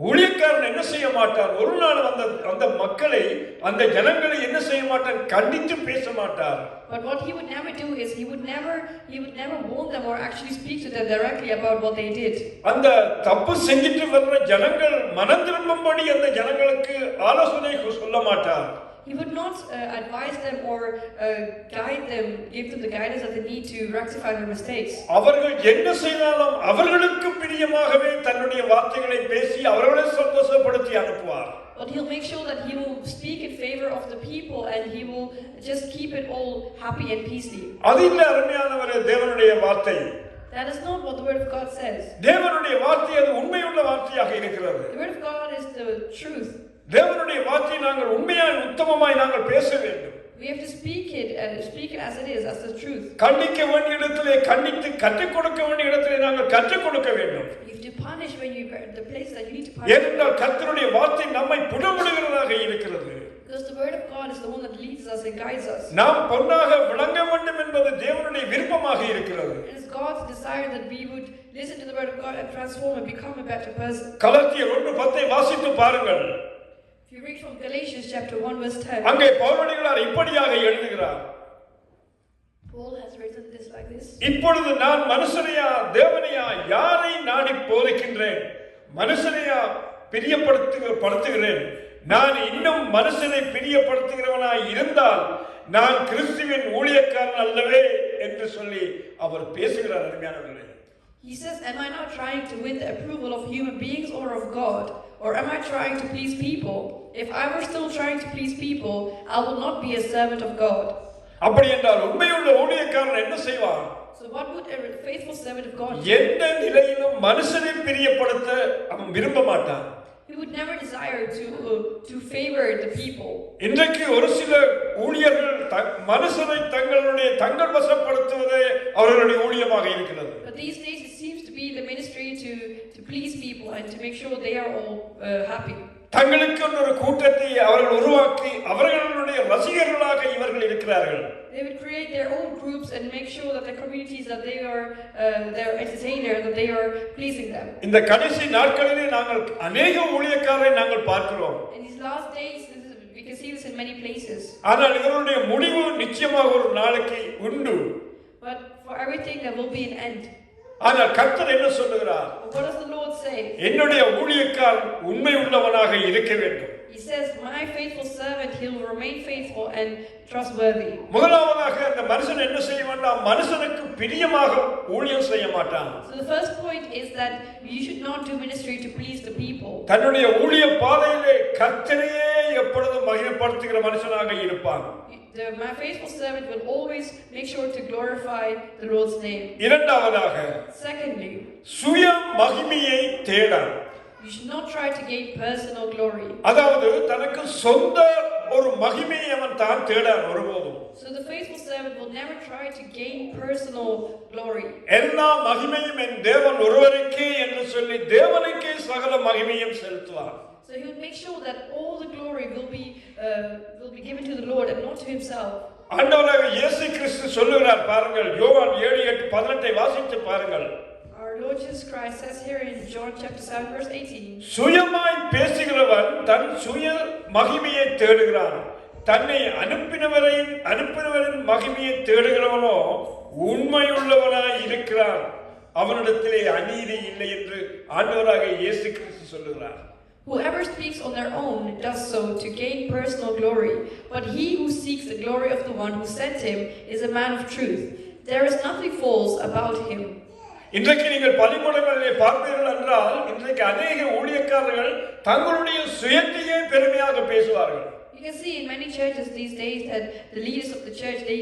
ஊழியக்காரன் என்ன செய்ய மாட்டார்? ஒரு நாள் அந்த மக்களை அந்த ஜனங்களை என்ன செய்ய மாட்டார்? கண்டித்து பேச மாட்டார். But what he would never do is he would never warn them or actually speak to them directly about what they did. அந்த தப்பு செஞ்சிட்டு வர்ற ஜனங்கள் மனம் திரும்பும்படி அந்த ஜனங்களுக்கு ஆலோசனை சொல்ல மாட்டார். He would not advise them or guide them, give them the guidance that they need to rectify their mistakes. அவர்கள் என்ன செய்தாலும் அவர்களுக்கு பிரியமாகவே தன்னுடைய வார்த்தைகளை பேசி அவர்களை சந்தோஷப்படுத்தி அனுப்புவார். But he'll make sure that he will speak in favor of the people and he will just keep it all happy and peaceful. அது இல்ல அருமையானவரே தேவனுடைய வார்த்தை. That is not what the word of God says. தேவனுடைய வார்த்தை அது உண்மையுள்ள வார்த்தையாக இருக்கிறது. The word of God is the truth. தேவனுடைய வார்த்தையை நாங்கள் உண்மையாய் உத்தமமாய் நாங்கள் பேச வேண்டும். We have to speak it as it is, as the truth. கண்டிக்க வேண்டிய இடத்திலே கண்டித்து கற்றுக் கொடுக்க வேண்டிய இடத்திலே நாங்கள் கற்றுக் கொடுக்க வேண்டும். You have to punish when you the place that you need to punish. ஏனென்றால் கர்த்தருடைய வார்த்தை நம்மை புடமிடுகிறதாக இருக்கிறது. Because the word of God is the one that leads us and guides us. நாம் பொன்னாக விளங்க வேண்டும் என்பது தேவனுடைய விருப்பமாக இருக்கிறது. It is God's desire that we would listen to the word of God and transform and become a better person. கலாத்தியர் 1:10 வாசித்து பாருங்கள். If you read from Galatians chapter 1 verse 10. அங்கே பவுலடிகளார் இப்படியாக எழுதுகிறார். Paul has written this like this. இப்பொழுது நான் மனுஷனையா தேவனையா யாரை நாடி போதிக்கின்றேன்? மனுஷனையா பிரியப்படுத்துகிறேன்? நான் இன்னும் மனுஷனை பிரியப்படுத்துகிறவனாய் இருந்தால் நான் கிறிஸ்துவின் ஊழியக்காரன் அல்லவே என்று சொல்லி அவர் பேசுகிறார். அருமையானவர்களே, He says, am I not trying to win the approval of human beings or of God? Or am I trying to please people? If I were still trying to please people, I will not be a servant of God. அப்படி என்றால் உண்மையுள்ள ஊழியக்காரன் என்ன செய்வான்? So what would a faithful servant of God do? எந்த நிலையிலும் மனுஷனை பிரியப்படுத்த அவன் விரும்ப மாட்டான். He would never desire to favor the people. இன்றைக்கு ஒரு சில ஊழியர்கள் மனுஷனை தங்கள் வசப்படுத்துவதே அவர்களுடைய ஊழியமாக இருக்கிறது. But these days it seems to be the ministry to please people and to make sure they are all happy. தங்களுக்கு ஒரு கூட்டத்தை அவர்கள் உருவாக்கி அவர்களுடைய ரசிகர்களாக இவர்கள் இருக்கிறார்கள். They would create their own groups and make sure that the communities that they are their entertainer, that they are pleasing them. இந்த கடைசி நாட்களிலே நாங்கள் अनेक ஊழியக்காரரை நாங்கள் பார்க்கிறோம். In these last days we can see this in many places. ஆனால் இதனுடைய முடிவு நிச்சயமாக ஒரு நாளைக்கு உண்டு. But for everything there will be an end. ஆனால் கர்த்தர் என்ன சொல்லுகிறார்? What does the Lord say? என்னுடைய ஊழியக்காரன் உண்மை உள்ளவனாக இருக்க வேண்டும். He says, my faithful servant, he will remain faithful and trustworthy. முதலாவதாக அந்த மனுஷன் என்ன செய்ய வேண்டாம்? மனுஷனுக்கு பிரியமாக ஊழியம் செய்ய மாட்டான். So the first point is that you should not do ministry to please the people. தன்னுடைய ஊழிய பாதையிலே கர்த்தரையே எப்பொழுதும் மகிமைப்படுத்துகிற மனுஷனாக இருப்பான். My faithful servant will always make sure to glorify the Lord's name. இரண்டாவதாக, secondly, சுய மகிமையை தேடான். You should not try to gain personal glory. அதாவது தனக்கு சொந்த ஒரு மகிமையை அவன் தான் தேடான் ஒருபோதும். So the faithful servant will never try to gain personal glory. எல்லா மகிமையும் என் தேவன் ஒருவருக்கே என்று சொல்லி தேவனுக்கே சகல மகிமையும் செலுத்துவார். So he will make sure that all the glory will be given to the Lord and not to himself. ஆண்டவராக இயேசு கிறிஸ்து சொல்லுகிறார் பாருங்கள், யோவான் 7:8-18 வாசித்து பாருங்கள். Our Lord Jesus Christ says here in John chapter 7 verse 18. சுயமாய் பேசுகிறவன் தன் சுய மகிமையை தேடுகிறான். தன்னை அனுப்பினவரின் மகிமையை தேடுகிறவனோ உண்மையுள்ளவனாய் இருக்கிறான். அவனிடத்திலே அநீதி இல்லை என்று ஆண்டவராக இயேசு கிறிஸ்து சொல்லுகிறார். Whoever speaks on their own does so to gain personal glory, but he who seeks the glory of the one who sent him is a man of truth. There is nothing false about him. இன்றைக்கு நீங்கள் பள்ளிக்கூடங்களிலே பார்ப்பீர்கள் என்றால் இன்றைக்கு அநேக ஊழியக்காரர்கள் தங்களுடைய சுயத்தையே பெருமையாக பேசுவார்கள். You can see in many churches these days that the leaders of the church, they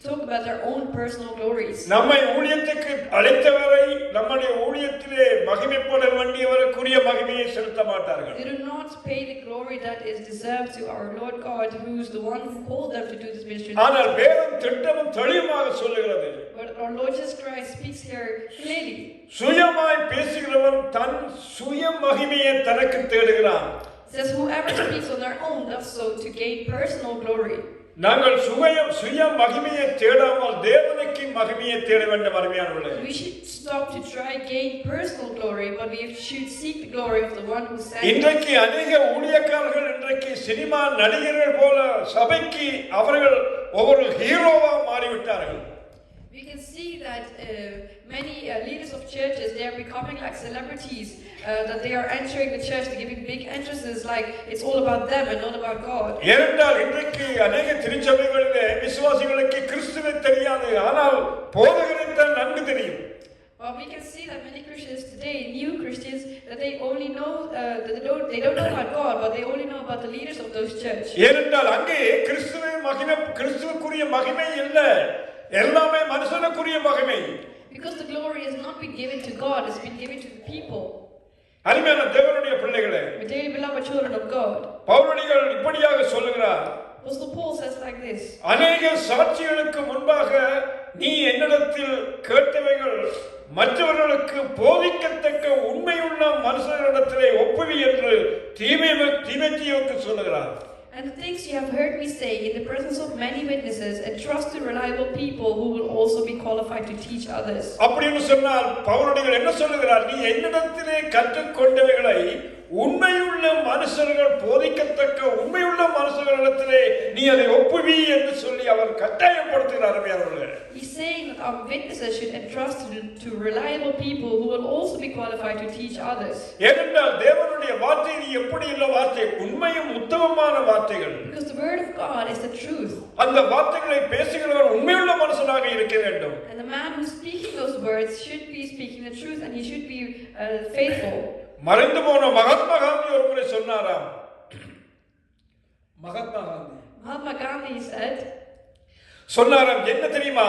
talk about their own personal glories. நம்மை ஊழியத்துக்கு அழைத்தவரை நம்முடைய ஊழியத்திலே மகிமைப்பட வேண்டியவருக்குரிய மகிமையை செலுத்த மாட்டார்கள். They do not pay the glory that is deserved to our Lord God, who is the one who called them to do this ministry. ஆனால் வேதம் திட்டமும் தெளிவாக சொல்லுகிறது. But our Lord Jesus Christ speaks here clearly. சுயமாய் பேசுகிறவன் தன் சுய மகிமையை தனக்கு தேடுகிறான். It says whoever speaks on their own does so to gain personal glory. நாங்கள் சுய மகிமையை தேடாமல் தேவனுக்கு மகிமையை தேட வேண்டும் அருமையானவர்களே. We should stop to try gain personal glory, but we should seek the glory of the one who sent us. இன்றைக்கு अनेक ஊழியக்காரர்கள் இன்றைக்கு சினிமா நடிகர்கள் போல சபைக்கு அவர்கள் ஒவ்வொரு ஹீரோவா மாறிவிட்டார்கள். We can see that many leaders of churches, they are becoming like celebrities, that they are entering the church, they're giving big entrances like it's all about them and not about God. ஏனென்றால் இன்றைக்கு अनेक திருச்சபைகளிலே விசுவாசிகளுக்கு கிறிஸ்துவை தெரியாது, ஆனால் போதகரை தான் நன்கு தெரியும். Well, we can see that many Christians today, new Christians, that they only know, they don't know about God, but they only know about the leaders of those church. ஏனென்றால் அங்கே கிறிஸ்துவுக்குரிய மகிமை இல்ல, எல்லாமே மனுஷனுக்குரிய மகிமை. Because the glory has not been given to God, it's been given to the people. அருமையான தேவனுடைய பிள்ளைகளே, My dearly beloved children of God, பவுலடிகள் இப்படியாக சொல்லுகிறார். Apostle Paul says like this. அநேக சாட்சிகளுக்கு முன்பாக நீ என்னிடத்தில் கேட்டவைகள் மற்றவர்களுக்கு போதிக்கத்தக்க உண்மையுள்ள மனுஷரிடத்திலே ஒப்புவி என்று தீமோத்தேயுவுக்கு சொல்லுகிறார். And the things you have heard me say in the presence of many witnesses, entrust to reliable people who will also be qualified to teach others. அப்படின்னு சொன்னால் பவுலடிகள் என்ன சொல்லுகிறார்? நீ என்னிடத்திலே கற்றுக்கொண்டவைகளை உண்மையுள்ள மனுஷர்கள் போதிக்கத்தக்க உண்மையுள்ள மனுஷர்களிடத்திலே நீ அதை ஒப்புவி என்று சொல்லி அவர் கட்டாயப்படுத்துகிறார். அருமையானவர்களே, He's saying that our witnesses should entrust to reliable people who will also be qualified to teach others. ஏனென்றால் தேவனுடைய வார்த்தை எப்படி உள்ள வார்த்தை, உண்மையும் உத்தமமான வார்த்தைகள். Because the word of God is the truth. அந்த வார்த்தைகளை பேசுகிறவர் உண்மையுள்ள மனுஷனாக இருக்க வேண்டும். And the man who's speaking those words should be speaking the truth, and he should be faithful. மறைந்து போன மகாத்மா காந்தி ஒரு முறை சொன்னாராம். Mahatma Gandhi said, சொன்னாராம், என்ன தெரியுமா,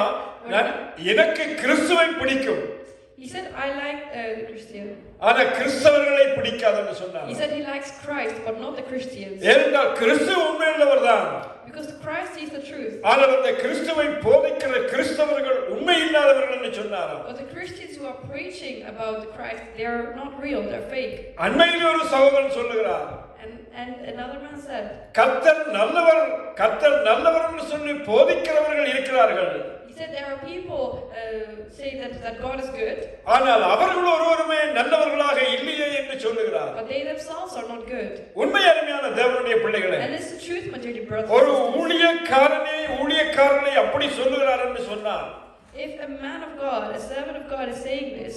எனக்கு கிறிஸ்துவை பிடிக்கும். He said, I like Christian. ஆனா கிறிஸ்தவர்களை பிடிக்காதுன்னு சொன்னார். He said he likes Christ, but not the Christians. ஏனென்றால் கிறிஸ்து உண்மையுள்ளவர்தான். Because Christ is the truth. ஆனால் அந்த கிறிஸ்துவை போதிக்கிற கிறிஸ்தவர்கள் உண்மை இல்லாதவர்கள் என்று சொன்னாராம். But the Christians who are preaching about Christ, they are not real, they're fake. அண்மையில் ஒரு சகோதரன் சொல்லுகிறார். And another man said, கர்த்தர் நல்லவர் என்று சொல்லி போதிக்கிறவர்கள் இருக்கிறார்கள். He said there are people say that God is good. ஆனால் அவர்கள் ஒருவருமே நல்லவர்களாக இல்லையே என்று சொல்லுகிறார். But they themselves are not good. உண்மை அருமையான தேவனுடைய பிள்ளைகளே, And it's the truth, my dear brothers. ஒரு ஊழியக்காரனை அப்படி சொல்லுகிறார் என்று சொன்னார். If a man of God, a servant of God is saying this,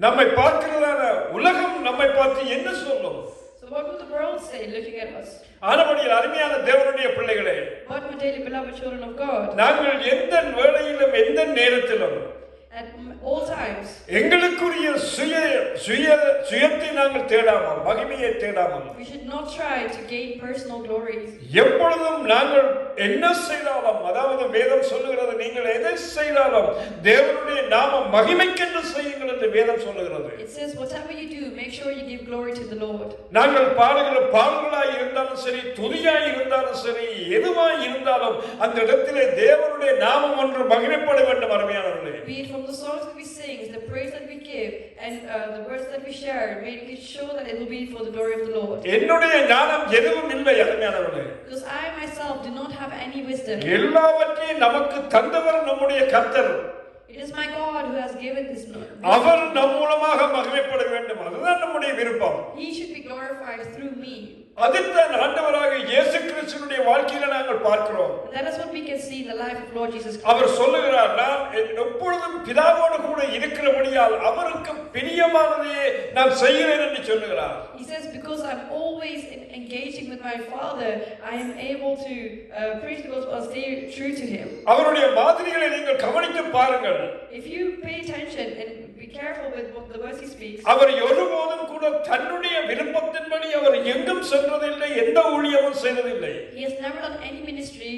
நம்மை பார்க்கிறதான உலகம் நம்மை பார்த்து என்ன சொல்லும்? so what will the world say looking at us? ஆனபடியால் அருமையான தேவனுடைய பிள்ளைகளே, But my dearly beloved children of God, நாங்கள் எந்த வேளையிலும் எந்த நேரத்திலும் at all times, எங்களுக்குரிய சுயத்தை நாங்கள் தேடாமல், மகிமையை தேடாமல், we should not try to gain personal glory. எப்பொழுதும் நாங்கள் என்ன செய்தாலும், அதாவது வேதம் சொல்லுகிறது, நீங்கள் எதை செய்தாலும் தேவனுடைய நாம மகிமைக்கென்று செய்யுங்கள் என்று வேதம் சொல்லுகிறது. It says whatever you do, make sure you give glory to the Lord. நாங்கள் பாடுகிற பாடல்களாய் இருந்தாலும் சரி, துதியாய் இருந்தாலும் சரி, எதுவாய் இருந்தாலும் அந்த இடத்திலே தேவனுடைய நாமம் ஒன்று மகிமைப்பட வேண்டும். அருமையானவர்களே, Be it from the songs that we sing, the praise that we give, and the words that we share, making sure that it will be for the glory of the Lord. என்னுடைய ஞானம் எதுவும் இல்லை அருமையானவர்களே. Because I myself do not have any wisdom. எல்லாவற்றையும் நமக்கு தந்தவர் நம்முடைய கர்த்தர். It is my God who has given this knowledge. அவர் நம் மூலமாக மகிமைப்பட வேண்டும், அதுதான் நம்முடைய விருப்பம். He should be glorified through me. அதுதான் ஆண்டவராக இயேசு கிறிஸ்துவினுடைய வாழ்க்கையில நாங்கள் பார்க்கிறோம். And that is what we can see in the life of Lord Jesus Christ. அவர் சொல்லுகிறார், நான் எப்பொழுதும் பிதாவோடு கூட என்னோடு இருக்கிறபடியால் அவருக்கு பிரியமானதையே நான் செய்கிறேன் என்று சொல்லுகிறார். He says, because I'm always engaging with my Father, I am able to preach the gospel and stay true to Him. அவருடைய மாதிரிகளை நீங்கள் கவனித்து பாருங்கள். If you pay attention and be careful with what the words He speaks, அவர் ஒருபோதும் கூட தன்னுடைய விருப்பத்தின்படி அவர் எங்கும் சென்றதில்லை, எந்த ஊழியமும் செய்ததில்லை. He has never done any ministry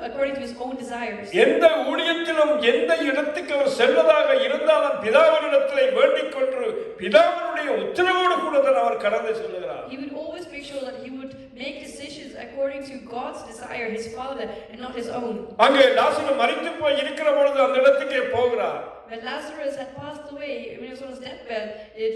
according to His own desires. எந்த ஊழியத்திலும் எந்த இடத்துக்கு அவர் செல்வதாக இருந்தாலும் பிதாவினிடத்திலே வேண்டிக் கொண்டு பிதாவினுடைய உத்தரவோடு கூட தான் அவர் கடந்து செல்கிறார். He would always make sure that he would make decisions according to God's desire, His Father, and not his own. அங்கே லாசரு மரித்து போய் இருக்கிற பொழுது அந்த இடத்துக்கே போகிறார். When Lazarus had passed away, when he was on his deathbed,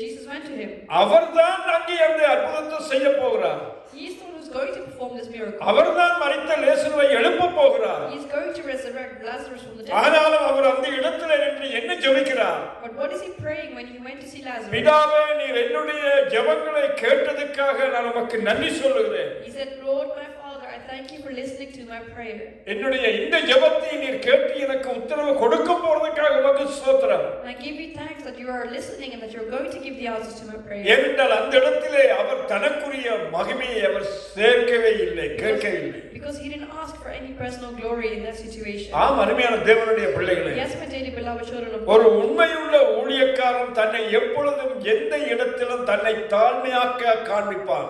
Jesus went to him. அவர்தான் அங்கே அந்த அற்புதத்தை செய்ய போகிறார். He is the one who's going to perform this miracle. அவர்தான் மரித்த லேசருவை எழுப்ப போகிறார். He is going to resurrect Lazarus from the dead. ஆனாலும் அவர் அந்த இடத்திலே நின்று என்ன ஜெபிக்கிறார்? But what is he praying when he went to see Lazarus? பிதாவே, நீர் என்னுடைய ஜெபங்களை கேட்டதற்காக நான் உமக்கு நன்றி சொல்லுகிறேன். He said, Lord, my Father, I thank you for listening to my prayer. என்னுடைய இந்த ஜெபத்தை நீர் கேட்டு எனக்கு உத்தரவு கொடுக்க போறதுக்காக உமக்கு ஸ்தோத்திரம். I give you thanks that you are listening and that you are going to give the answers to my prayer. ஏனென்றால் அந்த இடத்திலே அவர் தனக்குரிய மகிமையை அவர் சேர்க்கவே இல்லை, கேட்கவில்லை. Because he didn't ask for any personal glory in that situation. ஆம், அருமையான தேவனுடைய பிள்ளைகளே, Yes, my dearly beloved children of ஒரு God. உண்மையுள்ள ஊழியக்காரன் தன்னை எப்பொழுதும் எந்த இடத்திலும் தன்னை தாழ்மையாக்க காண்பிப்பான்.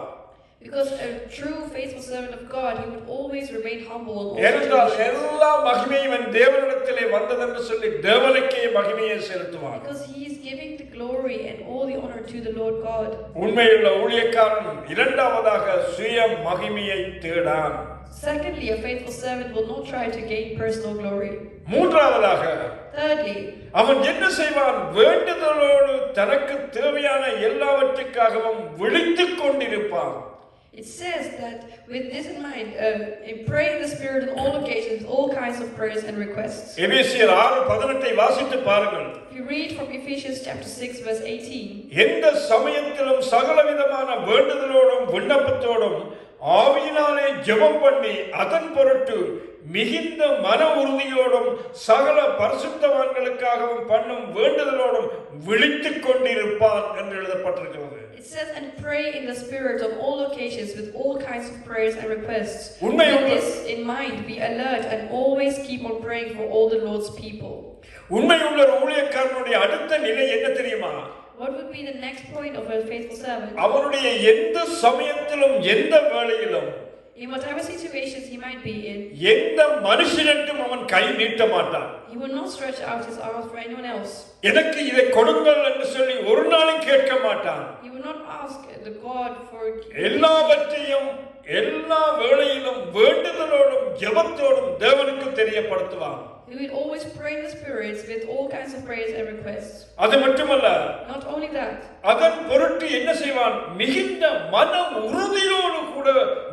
Because a true faithful servant of God, he would always remain humble in all ஏனென்றால் situations. எல்லா மகிமையும் தேவனிடத்திலே வந்ததென்று சொல்லி தேவனுக்கே மகிமையை செலுத்துவான். Because he is giving the glory and all the honor to the Lord God. உண்மையுள்ள ஊழியக்காரன் இரண்டாவதாக சுய மகிமையை தேடான். Secondly, a faithful servant will not try to gain personal glory. மூன்றாவதாக Thirdly, அவன் என்ன செய்வான்? வேண்டுதலோடு தனக்கு தேவையான எல்லாவற்றுக்காகவும் விழித்துக் கொண்டிருப்பான். it says that with this in mind, pray in the Spirit on all occasions, all kinds of prayers and requests. எபேசியர் 6:18 வாசித்து பாருங்கள். If you read from Ephesians chapter 6 verse 18, எந்த சமயத்திலும் சகலவிதமான வேண்டுதலோடும் விண்ணப்பத்தோடும் ஆவியினாலே ஜெபம் பண்ணி அதன் பொருட்டு மிகுந்த மன உறுதியோடும் சகல பரிசுத்தவான்களுக்காகவும் பண்ணும் வேண்டுதலோடும் விழித்துக் கொண்டிருப்பான் என்று எழுதப்பட்டிருக்கிறது. it says, and pray in the Spirit on all occasions with all kinds of prayers and requests. With this in mind, be alert and always keep on praying for all the Lord's people. உண்மையுள்ள ஊழியக்காரனுடைய அடுத்த நிலை என்ன தெரியுமா? What would be the next point of a faithful servant? அவனுடைய எந்த சமயத்திலும் எந்த வேளையிலும் In whatever situations he might be in, எந்த மனுஷனுக்கும் அவன் கை நீட்ட மாட்டான். he will not stretch out his arms for anyone else. எனக்கு இதை கொடுங்கள் என்று சொல்லி ஒரு நாளும் கேட்க மாட்டான். He will not ask the God for எல்லாவற்றையும் எல்லா வேளையிலும் வேண்டுதலோடும் ஜெபத்தோடும் தேவனுக்கு தெரியப்படுத்துவான். He will always pray in the spirits with all kinds of prayers and requests. அது மட்டுமல்ல, Not only that, அதன் பொருட்டு என்ன செய்வான்? மிகுந்த மன உறுதியோடு கூட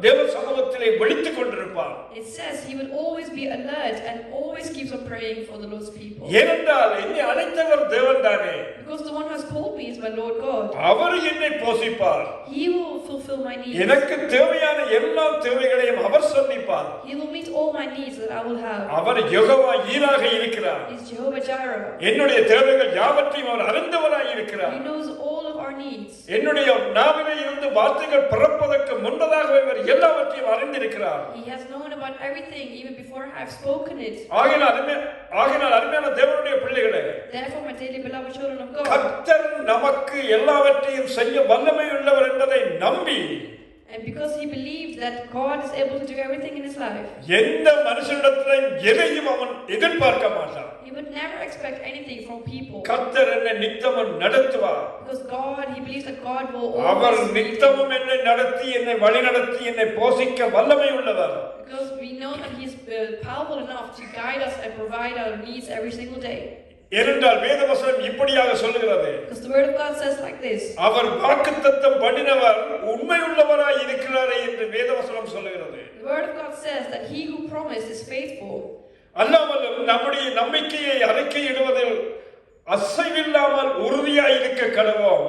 தேவ சமூகத்திலே விழித்துக் கொண்டிருப்பான். it says he will always be alert and always keeps on praying for the Lord's people. ஏனென்றால் என்னை அழைத்தவர் தேவன் தானே. Because the one who has called me is my Lord God. அவர் என்னை போஷிப்பார். He will fulfill my needs. எனக்கு தேவையான எல்லா தேவைகளையும் அவர் சந்திப்பார். He will meet all my needs that I will have. அவர் யெகோவா ஈராக இருக்கிறார். He is Jehovah Jireh. என்னுடைய தேவைகள் யாவற்றையும் அவர் அறிந்தவராய் இருக்கிறார். He knows all of our needs. என்னுடைய நாவிலே இருந்து வார்த்தைகள் பிறப்பதற்கு முன்பதாகவே அவர் எல்லாவற்றையும் அறிந்திருக்கிறார். He has known about everything even before I have spoken it. ஆகினால் அருமையான தேவனுடைய பிள்ளைகளே, Therefore, my dearly beloved children of God, கர்த்தர் நமக்கு எல்லாவற்றையும் செய்ய வல்லமை உள்ளவர் என்பதை நம்பி, and because he believed that God is able to do everything in his life, எந்த மனுஷனிடத்திலும் எதையும் அவன் எதிர்பார்க்க மாட்டான். he would never expect anything from people. கர்த்தர் என்னை நித்தமும் நடத்துவார். Because he believes that God will our always lead him. நித்தமும் என்னை நடத்தி என்னை வழிநடத்தி என்னை போஷிக்க வல்லமை உள்ளவர். Because we know that he is powerful enough to guide us and provide our needs every single day. ஏனென்றால் வேதவசனம் இப்படியாக சொல்லுகிறது. Because the word of God says like this. அவர் வாக்குத்தத்தம் பண்ணினவர் உண்மையுள்ளவராய் இருக்கிறாரே என்று வேதவசனம் சொல்லுகிறது. The word of God says that he who promised is faithful. அல்லாமலும் நம்முடைய நம்பிக்கையை அறிக்கையிடுவதில் அசைவில்லாமல் உறுதியாய் இருக்க கடவோம்.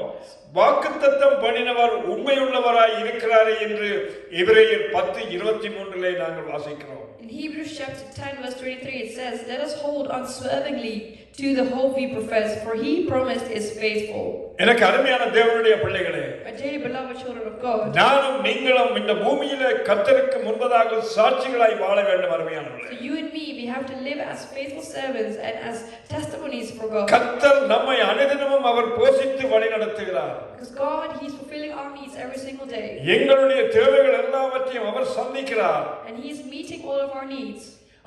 வாக்குத்தத்தம் பண்ணினவர் உண்மையுள்ளவராய் இருக்கிறாரே என்று எபிரேயர் 10:23 நாங்கள் வாசிக்கிறோம். In Hebrews chapter 10 verse 23 it says, "Let us hold unswervingly to the hope we profess, for he promised is faithful." எனக்கு அருமையான தேவனுடைய பிள்ளைகளே, My dearly beloved children of God, நானும் நீங்களும் இந்த பூமியிலே கர்த்தருக்கு முன்பதாக சாட்சிகளாய் வாழ வேண்டும். அருமையானவர்களே, so you and me, we have to live as faithful servants and as testimonies for God. கர்த்தர் நம்மை அனுதினமும் அவர் போஷித்து வழி நடத்துகிறார். Because God, He's fulfilling our needs every single day. எங்களுடைய தேவைகள் எல்லாவற்றையும் அவர் சந்திக்கிறார். And He is meeting all of our needs.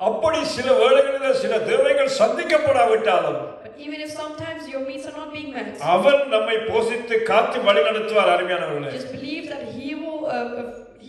அப்படி சில வேளைகளில் சில தேவைகள் சந்திக்கப்படாவிட்டாலும் But even if sometimes your needs are not being met, அவர் நம்மை போஷித்து காத்து வழி நடத்துவார். அருமையானவர்களே, just believe that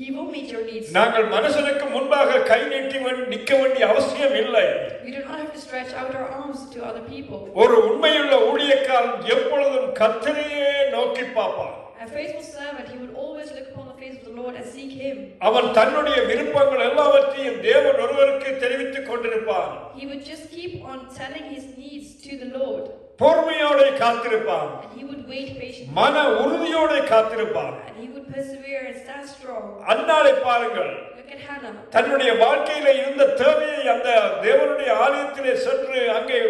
He will meet your needs. நாங்கள் மனுஷனுக்கு முன்பாக கை நீட்டி நிற்க வேண்டிய அவசியம் இல்லை. We do not have to stretch out our arms to other people. ஒரு உண்மையுள்ள ஊழியக்காரன் எப்பொழுதும் கர்த்தரையே நோக்கி பார்ப்பான். A faithful servant, he would always look upon the face of the Lord and seek Him. அவன் தன்னுடைய விருப்பங்கள் எல்லாவற்றையும் தேவன் ஒருவருக்கு தெரிவித்துக் கொண்டிருப்பான். He would just keep on telling his needs to the Lord. பொறுமையோடு காத்திருப்பான். And he would wait patiently. மன உறுதியோடு காத்திருப்பான். And he would persevere and stand strong. அன்னாளை பாருங்கள், Look at Hannah. தன்னுடைய வாழ்க்கையில இருந்த தேவையை அந்த தேவனுடைய ஆலயத்திலே சென்று அங்கே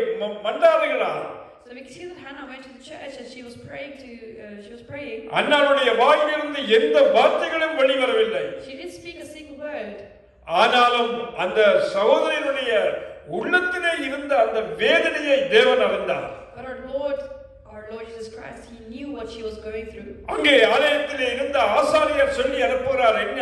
மன்றாடுகிறார். So we can see that Hannah went to the church and she was praying. அன்னாளுடைய வாயிலிருந்து எந்த வார்த்தைகளும் வெளிவரவில்லை. She didn't speak a single word. ஆனாலும் அந்த சகோதரனுடைய உள்ளத்திலே இருந்த அந்த வேதனையை தேவன் அறிந்தார். But our Lord Jesus Christ, He knew what she was going through. அங்கே ஆலயத்திலே இருந்த ஆசாரியர் சொல்லி அனுப்புகிறார், என்ன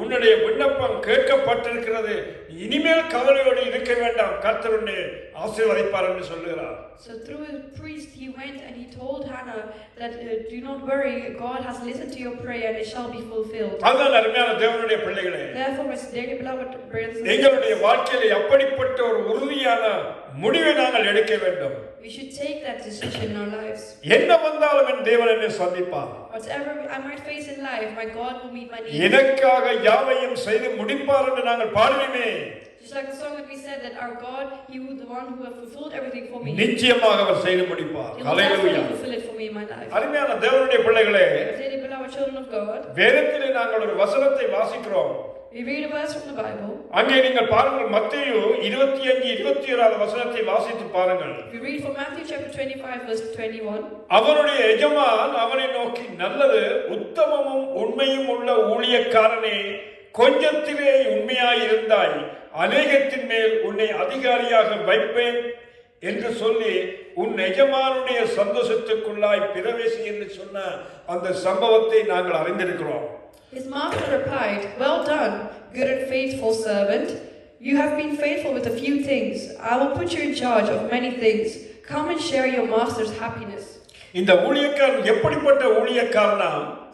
உன்னுடைய விண்ணப்பம் கேட்கப்பட்டிருக்கிறது, இனிமேல் கவலையோடு இருக்க வேண்டாம், கர்த்தர் உன்னை ஆசீர்வதிப்பார் என்று சொல்லுகிறார். So through a priest he went and he told Hannah that do not worry, God has listened to your prayer and it shall be fulfilled. அதுதான் அருமையான தேவனுடைய பிள்ளைகளே, Therefore my dearly beloved brothers and எங்களுடைய sisters, வாழ்க்கையில அப்படிப்பட்ட ஒரு உறுதியான முடிவை நாங்கள் எடுக்க வேண்டும். we should take that decision in our lives. என்ன வந்தாலும் என் தேவன் என்னை சந்திப்பார். Whatever I might face in life, my God will meet my needs. எனக்காக யாவையும் செய்து முடிப்பார் என்று நாங்கள் பாடுவோமே. Just like the song that we said, that our God, He was the one who has fulfilled everything for me. நிச்சயமாக அவர் செய்து முடிப்பார். He will definitely fulfill it for me in my life. அருமையான தேவனுடைய பிள்ளைகளே, Dearly beloved children of God, வேதத்திலே நாங்கள் ஒரு வசனத்தை வாசிக்கிறோம். we read a verse from the Bible. அங்கே நீங்கள் பாருங்கள், மத்தேயு 25:27 வசனத்தை வாசித்து பாருங்கள். We read from Matthew chapter 25 verse 21. அவருடைய எஜமான் அவனை நோக்கி, நல்லது உத்தமமும் உண்மையும் உள்ள ஊழியக்காரனே, கொஞ்சத்திலே உண்மையாயிருந்தாய், அநேகத்தின் மேல் உன்னை அதிகாரியாக வைப்பேன் என்று சொல்லி உன் எஜமானுடைய சந்தோஷத்துக்குள்ளாய் பிரவேசி என்று சொன்ன அந்த சம்பவத்தை நாங்கள் அறிந்திருக்கிறோம். His master replied, "Well done, good and faithful servant. You have been faithful with a few things. I will put you in charge of many things. Come and share your master's happiness." இந்த ஊழியக்காரன் எப்படிப்பட்ட ஊழியக்காரனா?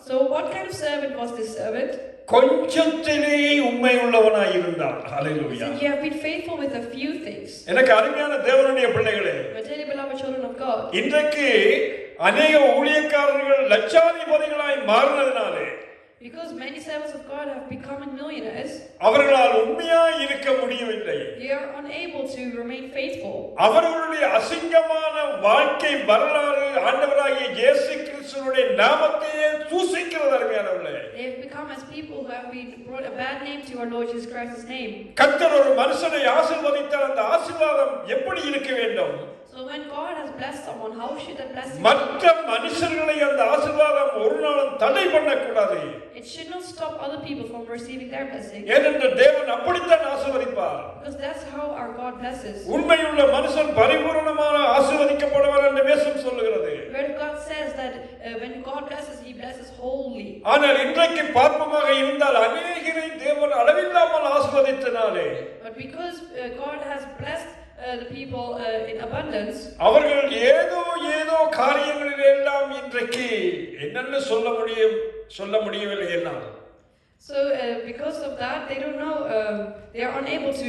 So what kind of servant was this servant? கொஞ்சத்திலே உண்மை உள்ளவனாய் இருந்தார். ஹalleluya. You have been faithful with a few things. எனக்கு அருமையான தேவனுடைய பிள்ளைகளே, My dearly beloved children of God, இன்றைக்கு அநேக ஊழியக்காரர்கள் லட்சாதிபதிகளாய் மாறினதினாலே, because many servants of God have become millionaires, அவர்களால் உண்மையாய் இருக்க முடியவில்லை. they are unable to remain faithful. அவர்களுடைய அசிங்கமான வாழ்க்கை வரலாறு ஆண்டவராகிய இயேசு கிறிஸ்துவினுடைய நாமத்தையே தூசிக்கிறது. அருமையானவர்களே, They have become as people who have been brought a bad name to our Lord Jesus Christ's name. கர்த்தர் ஒரு மனுஷனை ஆசீர்வதித்தால் அந்த ஆசீர்வாதம் எப்படி இருக்க வேண்டும்? So when God has blessed someone, how should that blessing மற்ற மனுஷர்களை அந்த ஆசீர்வாதம் ஒரு நாளும் தடை பண்ணக்கூடாது. It should not stop other people from receiving their blessing. ஏனென்றால் தேவன் அப்படித்தான் ஆசீர்வதிப்பார். Because that's how our God blesses. உண்மையுள்ள மனுஷன் பரிபூரணமாக ஆசீர்வதிக்கப்படுவார் என்று வேதம் சொல்லுகிறது. Where God says that when God blesses, He blesses wholly. ஆனால் இன்றைக்கு பார்ப்பமாக இருந்தால் அநேகரை தேவன் அளவில்லாமல் ஆசீர்வதித்தனாலே, But because God has blessed the people in abundance, அவர்கள் ஏதோ காரியங்களில் எல்லாம் இன்றைக்கு என்னென்ன சொல்ல முடியவில்லை என்னால். so because of that, they don't know, they are unable to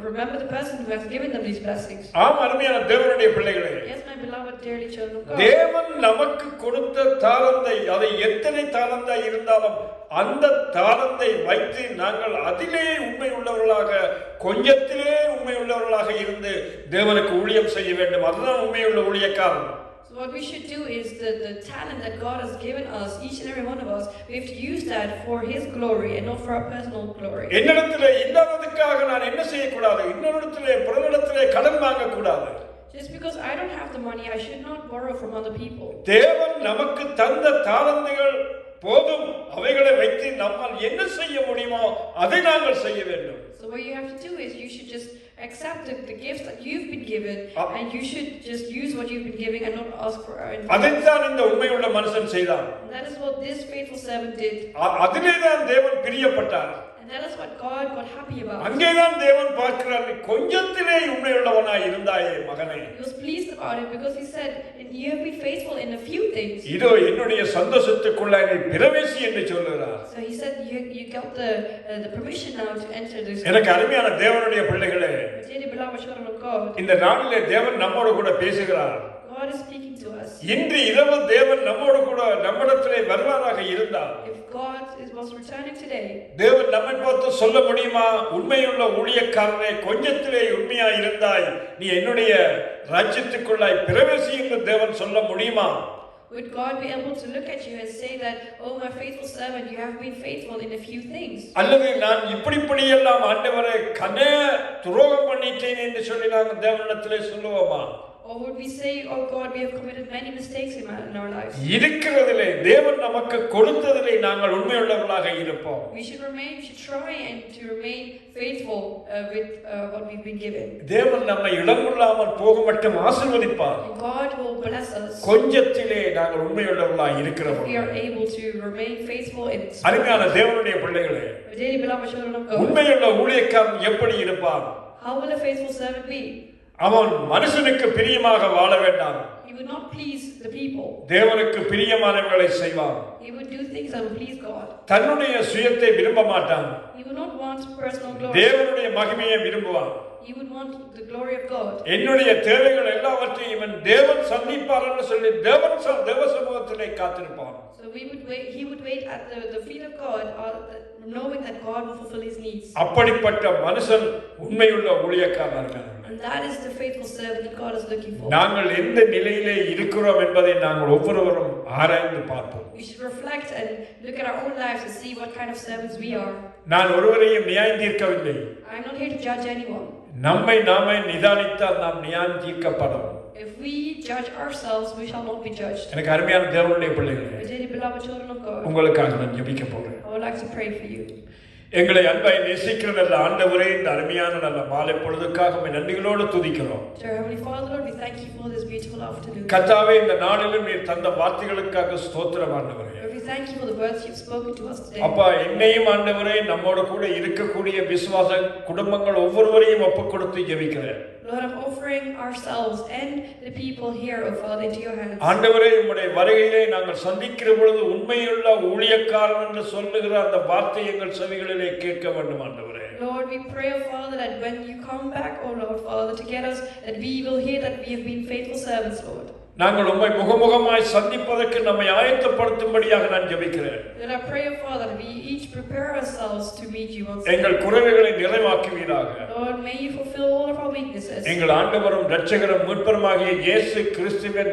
remember the person who has given them these blessings. ஆம், அருமையான தேவனுடைய பிள்ளைகளே, Yes, my beloved dearly children of God. தேவன் நமக்கு கொடுத்த தாளந்தை, அதை எத்தனை தாளந்தாய் இருந்தாலும் அந்த தாளந்தை வைத்து நாங்கள் அதிலே உண்மை உள்ளவர்களாக, கொஞ்சத்திலே உண்மை உள்ளவர்களாக இருந்து தேவனுக்கு ஊழியம் செய்ய வேண்டும். அதுதான் உண்மையுள்ள ஊழியக்காரன். So what we should do is the talent that God has given us, each and every one of us, we have to use that for His glory and not for our personal glory. என்னிடத்திலே இல்லாததுக்காக நான் என்ன செய்யக்கூடாது? இன்னொருடத்திலே பிறனிடத்திலே கடன் வாங்கக்கூடாது. Just because I don't have the money, I should not borrow from other people. தேவன் நமக்கு தந்த தாளந்துகள் போதும். அவைகளை வைத்து நம்மால் என்ன செய்ய முடியுமோ அதை நாங்கள் செய்ய வேண்டும். So what you have to do is you should just accept the gifts that you've been given, and you should just use what you've been giving and not ask for anything. அதைத்தான் இந்த உண்மையுள்ள மனுஷன் செய்தான். That is what this faithful servant did. அதிலேதான் தேவன் பிரியப்பட்டார். And that is what God got happy about. அங்கேதான் தேவன் பார்க்கிறார், நீ கொஞ்சத்திலே உண்மையுள்ளவனாய் இருந்தாயே மகனே. He was pleased about it because he said, you have been faithful in a few things. இதோ என்னுடைய சந்தோஷத்துக்குள்ள நீ பிரவேசி என்று சொல்லுகிறார். So he said, you got the permission now to enter this. எனக்கு அருமையான தேவனுடைய பிள்ளைகளே, Dearly beloved children of God, இந்த நாளிலே தேவன் நம்மோடு கூட பேசுகிறார். God is speaking to us. இன்று இரவு தேவன் நம்மோடு கூட நம்மிடத்திலே வருவாராக இருந்தால், If God was returning today, தேவன் நம்மை பார்த்து சொல்ல முடியுமா? உண்மையுள்ள ஊழியக்காரனே, கொஞ்சத்திலே உண்மையாய் இருந்தாய், நீ என்னுடைய ராஜ்யத்துக்குள்ளாய் பிரவேசி என்று தேவன் சொல்ல முடியுமா? would God be able to look at you and say that, oh my faithful servant, you have been faithful in a few things? அல்லது நான் இப்படியெல்லாம் ஆண்டவரே துரோகம் பண்ணிட்டேன் என்று சொல்லி நாங்கள் தேவனிடத்திலே சொல்லுவோமா? Or would we say, oh God, we have committed many mistakes in our lives? இருக்கிறதிலே தேவன் நமக்கு கொடுத்ததிலே நாங்கள் உண்மையுள்ளவர்களாக இருப்போம். We should try and to remain faithful with what we've been given. தேவன் நம்மை இழங்கொள்ளாமல் போக மட்டும் ஆசீர்வதிப்பார். God will bless us. கொஞ்சத்திலே நாங்கள் உண்மையுள்ளவர்களாக இருக்கிறோம். We are able to remain faithful in. அருமையான தேவனுடைய பிள்ளைகளே, Dearly beloved children of God, உண்மையுள்ள ஊழியக்காரன் எப்படி இருப்பான்? how will a faithful servant be? அவன் மனுஷனுக்கு பிரியமாக வாழ வேண்டாம். He would not please the people. தேவனுக்கு பிரியமானவைகளை செய்வான். He would do things that would please God. தன்னுடைய சுயத்தை விரும்ப மாட்டான். He would not want personal glory. தேவனுடைய மகிமையை விரும்புவான். He would want the glory of God. என்னுடைய தேவைகள் எல்லாவற்றையும் இவன் தேவன் சந்திப்பார் என்று சொல்லி தேவ சமூகத்திலே காத்திருப்பான். So he would wait at the feet of God, knowing that God will fulfill his needs. அப்படிப்பட்ட மனுஷன் உண்மையுள்ள ஊழியக்காரனாக இருக்கான். And that is the faithful servant that God is looking for. நாங்கள் எந்த நிலையிலே இருக்கிறோம் என்பதை நாங்கள் ஒவ்வொருவரும் ஆராய்ந்து பார்ப்போம். We should reflect and look at our own lives and see what kind of servants we are. நான் ஒருவரையும் நியாயம் தீர்க்கவில்லை. I am not here to judge anyone. நம்மை நாமே நிதானித்தால் நாம் நியாயம் தீர்க்கப்படும். If we judge ourselves, we shall not be judged. எனக்கு அருமையான தேவனுடைய பிள்ளைகளே, Dearly beloved children of God, உங்களுக்காக நான் ஜெபிக்க போகிறேன். I would like to pray for you. எங்களை அன்பாய் நேசிக்கிற நல்ல ஆண்டவரே, இந்த அருமையான நல்ல மாலை பொழுதுக்காக உம்மை நன்றிகளோடு துதிக்கிறோம். Dear Heavenly Father, Lord, we thank you for this beautiful afternoon. கர்த்தாவே, இந்த நாளிலும் நீர் தந்த வார்த்தைகளுக்காக ஸ்தோத்திரம் ஆண்டவரே. Lord, we thank you for the words you've spoken to us today. அப்பா, என்னையும் ஆண்டவரே, நம்மோடு கூட இருக்கக்கூடிய விசுவாச குடும்பங்கள் ஒவ்வொருவரையும் ஒப்புக் கொடுத்து ஜெபிக்கிறேன். Lord, I'm offering ourselves and the people here, oh Father, into your hands. ஆண்டவரே, உம்முடைய வருகையிலே நாங்கள் சந்திக்கிற பொழுது உண்மையுள்ள ஊழியக்காரன் என்று சொல்லுகிற அந்த வார்த்தை எங்கள் செவிகளிலே கேட்க வேண்டும் ஆண்டவரே. Lord, we pray, oh Father, that when you come back, oh Lord, Father, to get us, that we will hear that we have been faithful servants, Lord. நாங்கள் உம்மை முகமுகமாய் சந்திப்பதற்கு நம்மை ஆயத்தப்படுத்தும்படியாக நான் ஜெபிக்கிறேன். Lord, I pray, oh Father, that we each prepare ourselves to meet you once எங்கள் குறைகளை நிறைவாக்குவீராக. Lord, may you fulfill all of our weaknesses. எங்கள் ஆண்டவரும் இரட்சகரும் மீட்பருமாகிய இயேசு கிறிஸ்துவின்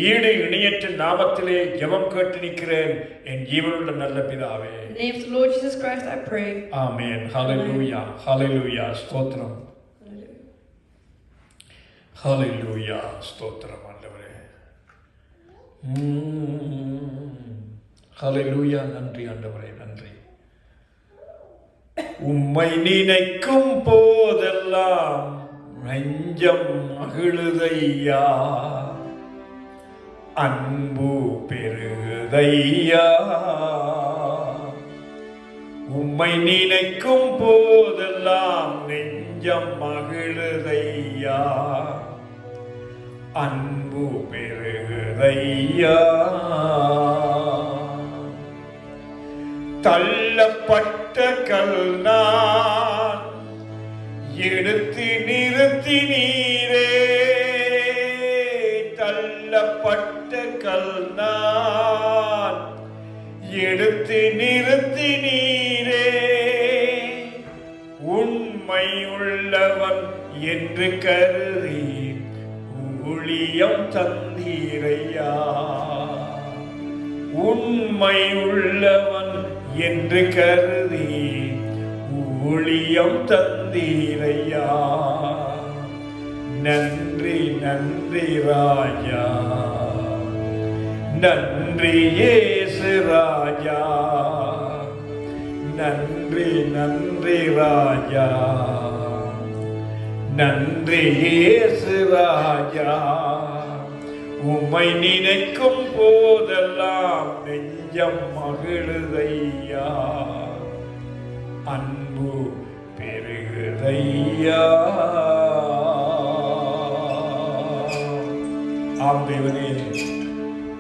ஈடு இணையற்ற நாமத்திலே ஜெபம் கேட்டு நிற்கிறேன் என் ஜீவனுள்ள நல்ல பிதாவே. In the name of the Lord Jesus Christ, I pray. ஆமென். ஹல்லேலூயா, ஹல்லேலூயா, ஸ்தோத்திரம். ஹல்லேலூயா, ஸ்தோத்திரம் ஆண்டவரே. ஹல்லேலூயா, நன்றி ஆண்டவரே, நன்றி. உம்மை நினைக்கும் போதெல்லாம் நெஞ்சம் மகிழுதையா, அன்பு பெருகுதையா. உம்மை நினைக்கும் போதெல்லாம் நெஞ்சம் மகிழுதையா, அன்பு பெருகுதையா. தள்ளப்பட்ட கல்நான் எடுத்து நிறுத்தினீரே, தள்ளப்பட்ட கல்நான் எடுத்து தடுத்து நிறுத்தினீரே, உண்மை உள்ளவன் என்று கருதி ஊழியம் தந்தீரையா. உண்மை உள்ளவன் என்று கருதி ஊழியம் தந்தீரையா. நன்றி நன்றி ராஜா, நன்றி இயேசு ராஜா, நன்றி நன்றி ராஜா, நன்றி இயேசு ராஜா. உம்மை நினைக்கும் போதெல்லாம் நெஞ்சம் மகிழுதையா, அன்பு பெருகுதையா. ஆம் தேவனே,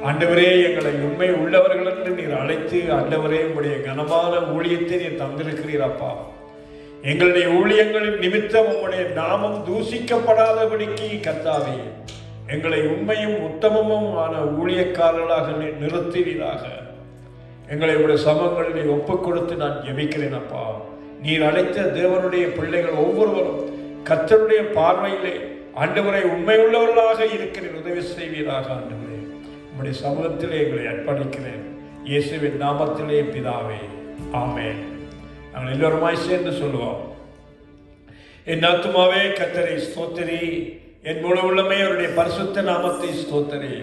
ஆண்டவரே, எங்களை உண்மை உள்ளவர்கள் என்று நீர் அழைத்து ஆண்டவரே உம்முடைய கனமான ஊழியத்தை நீர் தந்திருக்கிறீர் அப்பா. எங்களுடைய ஊழியங்களின் நிமித்தம் உம்முடைய நாமம் தூசிக்கப்படாதபடிக்கு கர்த்தாவே எங்களை உண்மையும் உத்தமமுமான ஊழியக்காரர்களாக நிறுத்துவீராக. எங்களை உடைய சமங்களிலே ஒப்புக் கொடுத்து நான் ஜெபிக்கிறேன் அப்பா. நீர் அழைத்த தேவனுடைய பிள்ளைகள் ஒவ்வொருவரும் கர்த்தருடைய பார்வையிலே ஆண்டவரை உண்மை உள்ளவர்களாக இருக்கிறேன், உதவி செய்வீராக. ஆண்டவரே, உம்முடைய சமூகத்திலே எங்களை அர்ப்பணிக்கிறேன், இயேசுவின் நாமத்திலே பிதாவே, ஆமென். நாங்கள் எல்லோருமாய் சேர்ந்து சொல்லுவோம். என் ஆத்துமாவே கர்த்தரை ஸ்தோத்திரி, என் முழு உள்ளமே அவருடைய பரிசுத்த நாமத்தை ஸ்தோத்திரி.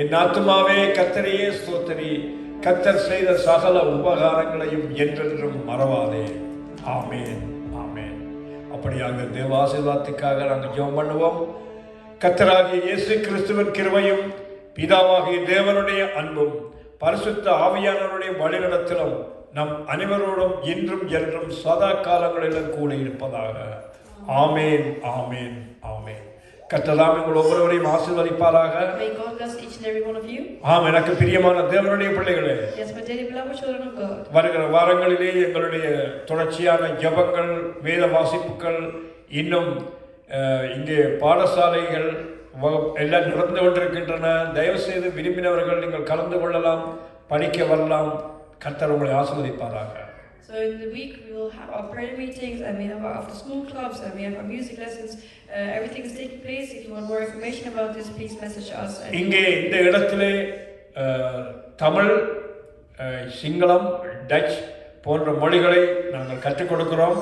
என் ஆத்துமாவே கர்த்தரையே ஸ்தோத்திரி, கர்த்தர் செய்த சகல உபகாரங்களையும் என்றென்றும் மறவாதே. ஆமென், ஆமென். அப்படியாக தேவ ஆசீர்வாதத்துக்காக நாங்கள் ஜெபம் பண்ணுவோம். கர்த்தராகிய இயேசு கிறிஸ்துவின் கிருபையும் பிதாவாகிய தேவனுடைய அன்பும் பரிசுத்த ஆவியானவருடைய வழிநடத்தலும் நம் அனைவரோடும் இன்றும் என்றும் சதா காலங்களிலும் கூட இருப்பதாக. ஆமென், ஆமென், ஆமென். கர்த்தர் உங்கள் ஒவ்வொருவரையும் ஆசீர்வதிப்பாராக. May God bless each and every one of you. ஆம், எனக்கு பிரியமான தேவனுடைய பிள்ளைகளே, Yes, my dearly beloved children of God. வருகிற வாரங்களிலே எங்களுடைய தொடர்ச்சியான ஜெபங்கள், வேத வாசிப்புகள், இன்னும் இங்கே பாடசாலைகள் எல்லாம் நடந்து கொண்டிருக்கின்றன. தயவு செய்து விரும்பினவர்கள் நீங்கள் கலந்து கொள்ளலாம், படிக்க வரலாம். கர்த்தர் உங்களை ஆசீர்வதிப்பாராக. So in the week we will have our prayer meetings, and we have our after school clubs, and we have our music lessons. Everything is taking place. If you want more information about this, please message us. இங்கே இந்த இடத்திலே தமிழ், சிங்களம், touch போன்ற மொழிகளை நாங்கள் கற்றுக் கொடுக்கிறோம்.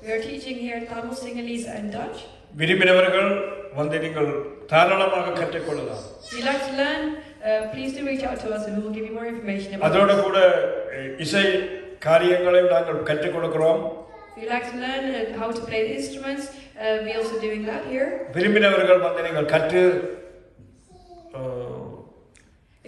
We are teaching here Tamil, Sinhalese, and Dutch. விரும்பினவர்கள் வந்து நீங்கள் தாராளமாக கற்றுக்கொள்ளலாம். If you'd like to learn, please do reach out to us, and we will give you more information about அதோடு கூட இசை காரியங்களையும் நாங்கள் கற்றுக் கொடுக்கிறோம். If you'd like to learn how to play the instruments, we also doing that here. விரும்பினவர்கள் வந்து நீங்கள் கற்று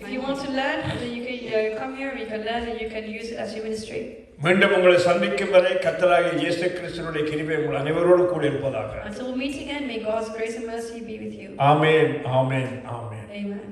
If you want to learn, then you can come here, you can learn, and you can use it as your ministry. மீண்டும் உங்களை சந்திக்கும் வரை கர்த்தராகிய இயேசு கிறிஸ்துவினுடைய கிருபை உங்கள் அனைவரோடும் கூட இருப்பதாக. Until we meet again, may God's grace and mercy be with you. Amen, amen, amen. Amen.